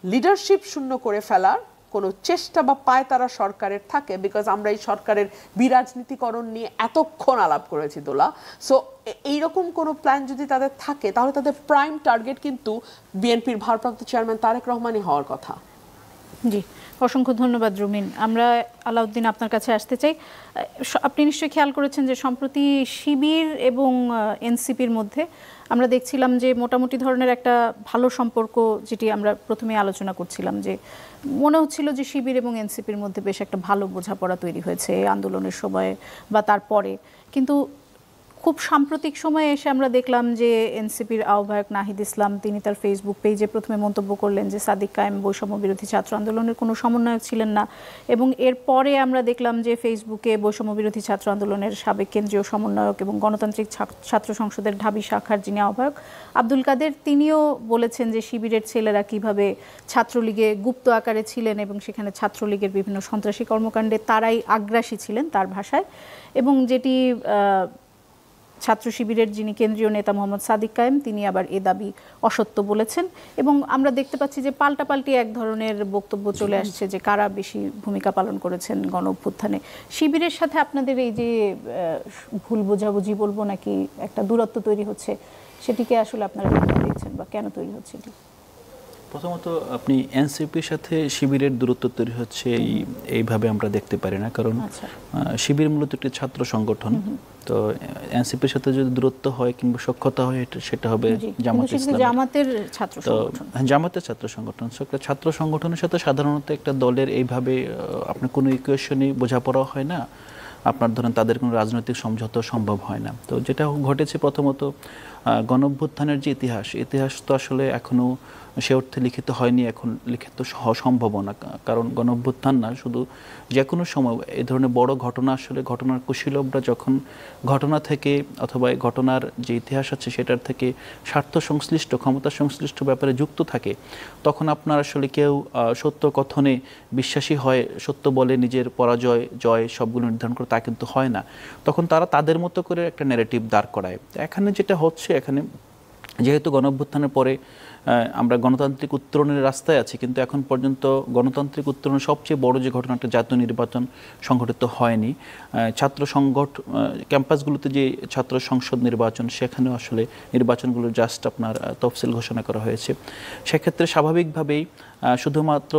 লিডারশিপ শূন্য করে ফেলার কোনো চেষ্টা বা পায়তারা সরকারের থাকে, বিকজ আমরা এই সরকারের বিরাজনীতিকরণ নিয়ে এতক্ষণ আলাপ করেছি দোলা, সো এইরকম কোনো প্ল্যান যদি তাদের থাকে তাহলে তাদের প্রাইম টার্গেট কিন্তু বিএনপির ভারপ্রাপ্ত চেয়ারম্যান তারেক রহমানই হওয়ার কথা। জি, অসংখ্য ধন্যবাদ রুমিন। আমরা আলাউদ্দিন আপনার কাছে আসতে চাই। আপনি নিশ্চয়ই খেয়াল করেছেন যে সম্প্রতি শিবির এবং এনসিপির মধ্যে আমরা দেখছিলাম যে মোটামুটি ধরনের একটা ভালো সম্পর্ক, যেটি আমরা প্রথমে আলোচনা করছিলাম, যে মনে হচ্ছিল যে শিবির এবং এনসিপির মধ্যে বেশ একটা ভালো বোঝাপড়া তৈরি হয়েছে আন্দোলনের সময় বা তারপরে। কিন্তু খুব সাম্প্রতিক সময়ে এসে আমরা দেখলাম যে এনসিপির আহ্বায়ক নাহিদ ইসলাম তিনি তার ফেসবুক পেজে প্রথমে মন্তব্য করলেন যে সাদিক কায়েম বৈষম্য বিরোধী ছাত্র আন্দোলনের কোনো সমন্বয়ক ছিলেন না, এবং এরপরে আমরা দেখলাম যে ফেসবুকে বৈষম্য বিরোধী ছাত্র আন্দোলনের সাবেক কেন্দ্রীয় সমন্বয়ক এবং গণতান্ত্রিক ছাত্র সংসদের ঢাবি শাখার যিনি আহ্বায়ক আব্দুল কাদের, তিনিও বলেছেন যে শিবিরের ছেলেরা কিভাবে ছাত্রলীগে গুপ্ত আকারে ছিলেন এবং সেখানে ছাত্রলীগের বিভিন্ন সন্ত্রাসী কর্মকাণ্ডে তারাই আগ্রাসী ছিলেন তার ভাষায়, এবং যেটি ছাত্র শিবিরের যিনি কেন্দ্রীয় নেতা মোহাম্মদ সাদিক কায়েম তিনি আবার এ দাবি অসত্য বলেছেন। এবং আমরা দেখতে পাচ্ছি যে পাল্টাপাল্টি এক ধরনের বক্তব্য চলে আসছে যে কারা বেশি ভূমিকা পালন করেছেন গণ অভ্যুত্থানে। শিবিরের সাথে আপনাদের এই যে ভুল বোঝাবুঝি বলবো নাকি একটা দূরত্ব তৈরি হচ্ছে, সেটিকে আসলে আপনারা কেন দেখছেন বা কেন তৈরি হচ্ছে এটি? প্রথমত আপনি এনসিপির সাথে শিবিরের দূরত্ব তৈরি হচ্ছে এইভাবে আমরা দেখতে পারি না, কারণ শিবির মূলত একটি ছাত্র সংগঠন। তো এনসিপির সাথে যদি দূরত্ব হয় কিংবা সখ্যতা হয় সেটা হবে জামাতের ছাত্র সংগঠন। জামাতের ছাত্র সংগঠন। ছাত্র সংগঠনের সাথে সাধারণত একটা দলের এইভাবে আপনার কোনো ইকুয়েশনই বোঝাপড়া হয় না, আপনার ধরেন তাদের কোনো রাজনৈতিক সমঝোতা সম্ভব হয় না। তো যেটা ঘটেছে প্রথমত গণঅভ্যুত্থানের যে ইতিহাস তো আসলে এখনো সে অর্থে লিখিত হয়নি, এখন লিখিত সম্ভব না, কারণ গণঅভ্যুত্থান না শুধু যে কোনো সময় এই ধরনের বড় ঘটনা আসলে ঘটনার কুশীলবরা যখন ঘটনা থেকে অথবা ঘটনার যে ইতিহাস আছে সেটার থেকে স্বার্থ সংশ্লিষ্ট ক্ষমতা সংশ্লিষ্ট ব্যাপারে যুক্ত থাকে, তখন আপনার আসলে কেউ সত্য কথনে বিশ্বাসী হয়, সত্য বলে নিজের পরাজয় জয় সবগুলো নির্ধারণ করে তা কিন্তু হয় না। তখন তারা তাদের মতো করে একটা ন্যারেটিভ দাঁড় করায়। এখানে যেটা হচ্ছে, এখানে যেহেতু গণঅভ্যুত্থানের পরে আমরা গণতান্ত্রিক উত্তরণের রাস্তায় আছি, কিন্তু এখন পর্যন্ত গণতান্ত্রিক উত্তরণের সবচেয়ে বড় যে ঘটনাটা জাতীয় নির্বাচন সংঘটিত হয়নি। ছাত্র ক্যাম্পাসগুলোতে যে ছাত্র সংসদ নির্বাচন, সেখানেও আসলে নির্বাচনগুলো জাস্ট আপনার তফসিল ঘোষণা করা হয়েছে। সেক্ষেত্রে স্বাভাবিকভাবেই শুধুমাত্র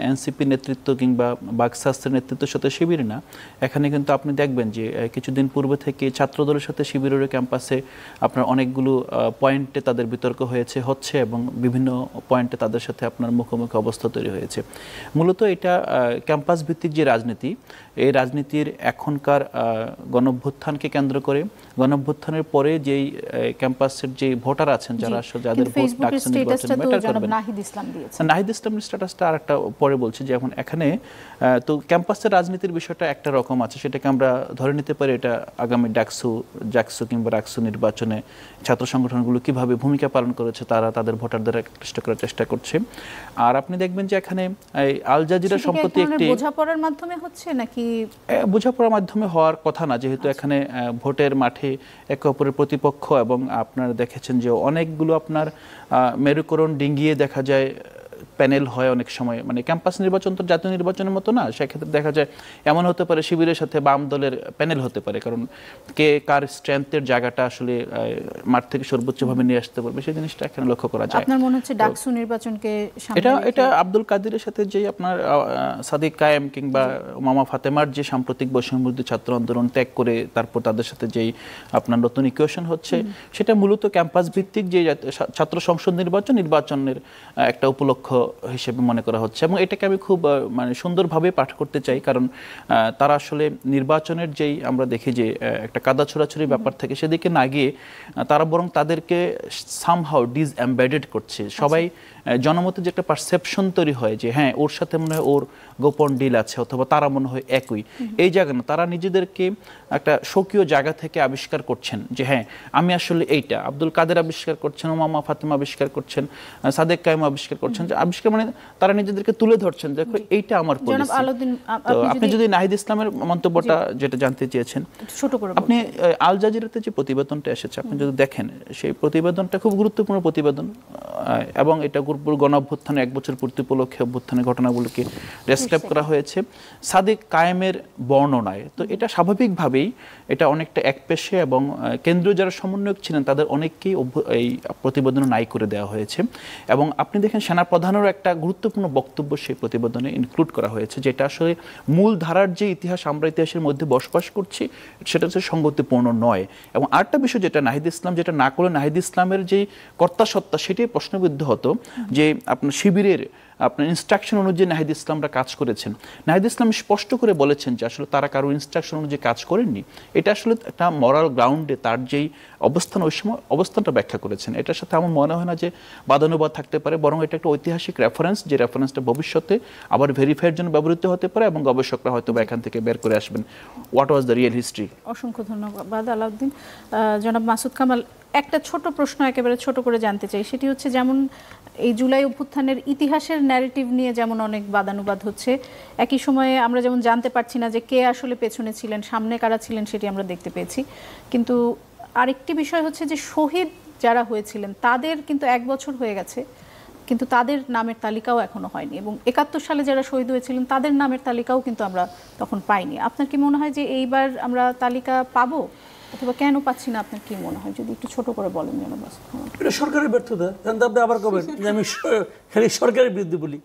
এনসিপি নেতৃত্ব কিংবা বাকশাস্ত্রের নেতৃত্বের সাথে শিবির না, এখানে কিন্তু আপনি দেখবেন যে কিছুদিন পূর্বে থেকে ছাত্রদলের সাথে শিবিরের ক্যাম্পাসে আপনার অনেকগুলো পয়েন্টে তাদের বিতর্ক হচ্ছে এবং বিভিন্ন পয়েন্টে তাদের সাথে আপনার মুখোমুখি অবস্থা তৈরি হয়েছে। মূলত এটা ক্যাম্পাস ভিত্তিক যে রাজনীতি, এই রাজনীতির এখনকার গণঅভ্যুত্থানকে কেন্দ্র করে, গণঅভ্যুত্থানের পরে যেই ক্যাম্পাসের যে ভোটার আছেন যারা যাদের ভোট ডাকছেন নির্বাচনে ম্যাটার করবে। নাহিদ ইসলামের স্ট্যাটাসটা আর একটা পরে বলছি যে এখন এখানে তো ক্যাম্পাসের রাজনীতির বিষয়টা একটা রকম আছে, সেটাকে আমরা ধরে নিতে পারি এটা আগামী জাকসু কিংবা রাকসু নির্বাচনে ছাত্র সংগঠনগুলো কিভাবে ভূমিকা পালন করেছে তারা তাদের ভোটারদের আকৃষ্ট করার চেষ্টা করছে। আর আপনি দেখবেন যে এখানে আল জাজিরা সম্প্রতি একটি বোঝাপড়ার মাধ্যমে হচ্ছে নাকি বোঝাপড়ার মাধ্যমে হওয়ার কথা না, যেহেতু এখানে ভোটের মাঠে একে অপরের প্রতিপক্ষ, এবং আপনারা দেখেছেন যে অনেকগুলো আপনার মেরুকরণ ডিঙ্গিয়ে দেখা যায় প্যানেল হয় অনেক সময়, মানে ক্যাম্পাস নির্বাচন তো জাতীয় নির্বাচনের মতো না, সেক্ষেত্রে দেখা যায় এমন হতে পারে শিবিরের সাথে বাম দলের প্যানেল হতে পারে, কারণ কে কার স্ট্রেংথের জায়গাটা আসলে মাঠ থেকে সর্বোচ্চভাবে নিয়ে আসতে পারবে সেই জিনিসটা এখানে লক্ষ্য করা যায়। আপনার মনে হচ্ছে ডাকসু নির্বাচনকে এটা আব্দুল কাদেরের সাথে যে আপনার সাদিক কায়েম কিংবা মামা ফাতেমার যে সাম্প্রতিক বৈষম্যবিরোধী ছাত্র আন্দোলন ত্যাগ করে তারপর তাদের সাথে যেই আপনার নতুন ইকুয়েশন হচ্ছে, সেটা মূলত ক্যাম্পাস ভিত্তিক যে ছাত্র সংসদ নির্বাচনের একটা উপলক্ষ হিসেবে মনে করা হচ্ছে, এবং এটাকে আমি খুব মানে সুন্দরভাবে পাঠ করতে চাই, কারণ তারা আসলে নির্বাচনের যেই আমরা দেখি যে একটা কাদা ছোড়াছুড়ি ব্যাপার থেকে সেদিকে না গিয়ে তারা বরং তাদেরকে সামহাউ ডিসএমবেডেড করছে। সবাই জনমতে যে একটা পারসেপশন তৈরি হয় যে হ্যাঁ ওর সাথে মনে হয় ওর গোপন ডিল আছে, অথবা তারা মনে হয় একই, এই জায়গা না, তারা নিজেদেরকে একটা স্বকীয় জায়গা থেকে আবিষ্কার করছেন যে হ্যাঁ আমি আসলে এইটা। আব্দুল কাদের আবিষ্কার করছেন, মামা ফাতেমা আবিষ্কার করছেন, সাদেক কায়েম আবিষ্কার করছেন, যে আবিষ্কার মানে তারা নিজেদেরকে তুলে ধরছেন, দেখো এইটা আমার পলিসি। তো আপনি যদি নাহিদ ইসলামের মন্তব্যটা যেটা জানতে চেয়েছেন, আপনি আল জাজিরাতে যে প্রতিবেদনটা এসেছে আপনি যদি দেখেন, সেই প্রতিবেদনটা খুব গুরুত্বপূর্ণ প্রতিবেদন, এবং এটা গণ অভ্যুত্থানের 1 বছর পূর্তি উপলক্ষে অভ্যুত্থানের ঘটনাগুলোকে ডেসক্রাইব করা হয়েছে সাদেক কায়েমের বর্ণনায়। তো এটা স্বাভাবিকভাবেই এটা অনেকটা একপেশে, এবং কেন্দ্রীয় যারা সমন্বয়ক ছিলেন তাদের অনেককেই এই প্রতিবেদনে নাই করে দেওয়া হয়েছে। এবং আপনি দেখেন সেনাপ্রধানেরও একটা গুরুত্বপূর্ণ বক্তব্য সেই প্রতিবেদনে ইনক্লুড করা হয়েছে, যেটা আসলে মূল ধারার যে ইতিহাস আমরা ইতিহাসের মধ্যে বসবাস করছি সেটা হচ্ছে সঙ্গতিপূর্ণ নয়। এবং আরেকটা বিষয় যেটা নাহিদ ইসলাম যেটা না করলে নাহিদ ইসলামের যে কর্তাসত্তা সেটাই প্রশ্নবিদ্ধ হতো, যে আপনার শিবিরের আপনার ইনস্ট্রাকশন অনুযায়ী নাহিদ ইসলামরা কাজ করেছেন। নাহিদ ইসলাম স্পষ্ট করে বলেছেন যে আসলে তারা কারো ইনস্ট্রাকশন অনুযায়ী কাজ করেননি। এটা আসলে একটা মরাল গ্রাউন্ডে তার যেই অবস্থান ওই সময় অবস্থানটা ব্যাখ্যা করেছেন। এটার সাথে আমার মনে হয় না যে বাদানুবাদ থাকতে পারে, বরং এটা একটা ঐতিহাসিক রেফারেন্স, যে রেফারেন্সটা ভবিষ্যতে আবার ভেরিফাইয়ের জন্য ব্যবহৃত হতে পারে, এবং গবেষকরা হয়তো এখান থেকে বের করে আসবেন what was the real history. অসংখ্য ধন্যবাদ আলাউদ্দিন। জনাব মাসুদ কামাল, একটা ছোট প্রশ্ন একেবারে ছোট করে জানতে চাই, সেটি হচ্ছে যেমন এই জুলাই অভ্যুত্থানের ইতিহাসের ন্যারেটিভ নিয়ে যেমন অনেক বাদানুবাদ হচ্ছে, একই সময়ে আমরা যেমন জানতে পারছি না যে কে আসলে পেছনে ছিলেন, সামনে কারা ছিলেন সেটি আমরা দেখতে পেয়েছি। কিন্তু আরেকটি বিষয় হচ্ছে যে শহীদ যারা হয়েছিলেন তাদের কিন্তু 1 বছর হয়ে গেছে, কিন্তু তাদের নামের তালিকাও এখনো হয়নি, এবং 71 সালে যারা শহীদ হয়েছিলেন তাদের নামের তালিকাও কিন্তু আমরা তখন পাইনি। আপনার কি মনে হয় যে এইবার আমরা তালিকা পাবো, অথবা কেন পাচ্ছি না, আপনার কি মনে হয় যদি একটু ছোট করে বলেন? এটা সরকারের ব্যর্থতা। আপনি আবার কবেন যে আমি খালি সরকারের বিরুদ্ধে বলি,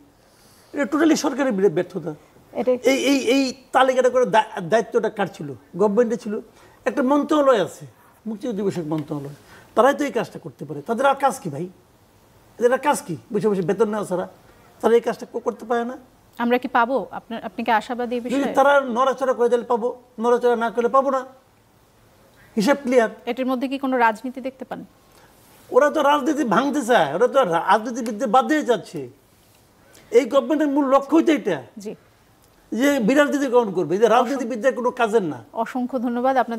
এটা টোটালি সরকারের ব্যর্থতা। এই তালিকাটা করে দায়িত্বটা কার ছিল? গভর্নমেন্টে ছিল। একটা মন্ত্রণালয় আছে, মুক্তিযুদ্ধ বিষয়ক মন্ত্রণালয়, তারাই তো এই কাজটা করতে পারে। তাদের আর কাজ কি ভাই? এদের কাজ কি? বসে বসে বেতন নেওয়া ছাড়া তারা এই কাজটা করতে পারে না। আমরা কি পাবো? আপনি কি আশাবাদী এই বিষয়ে? তারা নড়াচড়া করে দিলে পাবো, নড়াচড়া না করলে পাবো না। হিসাব ক্লিয়ার। এটার মধ্যে কি কোনো রাজনীতি দেখতে পান? ওরা তো রাজনীতি ভাঙতে চায়, ওরা তো রাজনীতিবিদদের বাদ দিয়ে যাচ্ছে। এই গভর্নমেন্টের মূল লক্ষ্যই তো এটা, যে বিরাজনীতি গ্রহণ করবে, যে রাজনীতিবিদদের কোনো কাজের না। অসংখ্য ধন্যবাদ আপনার।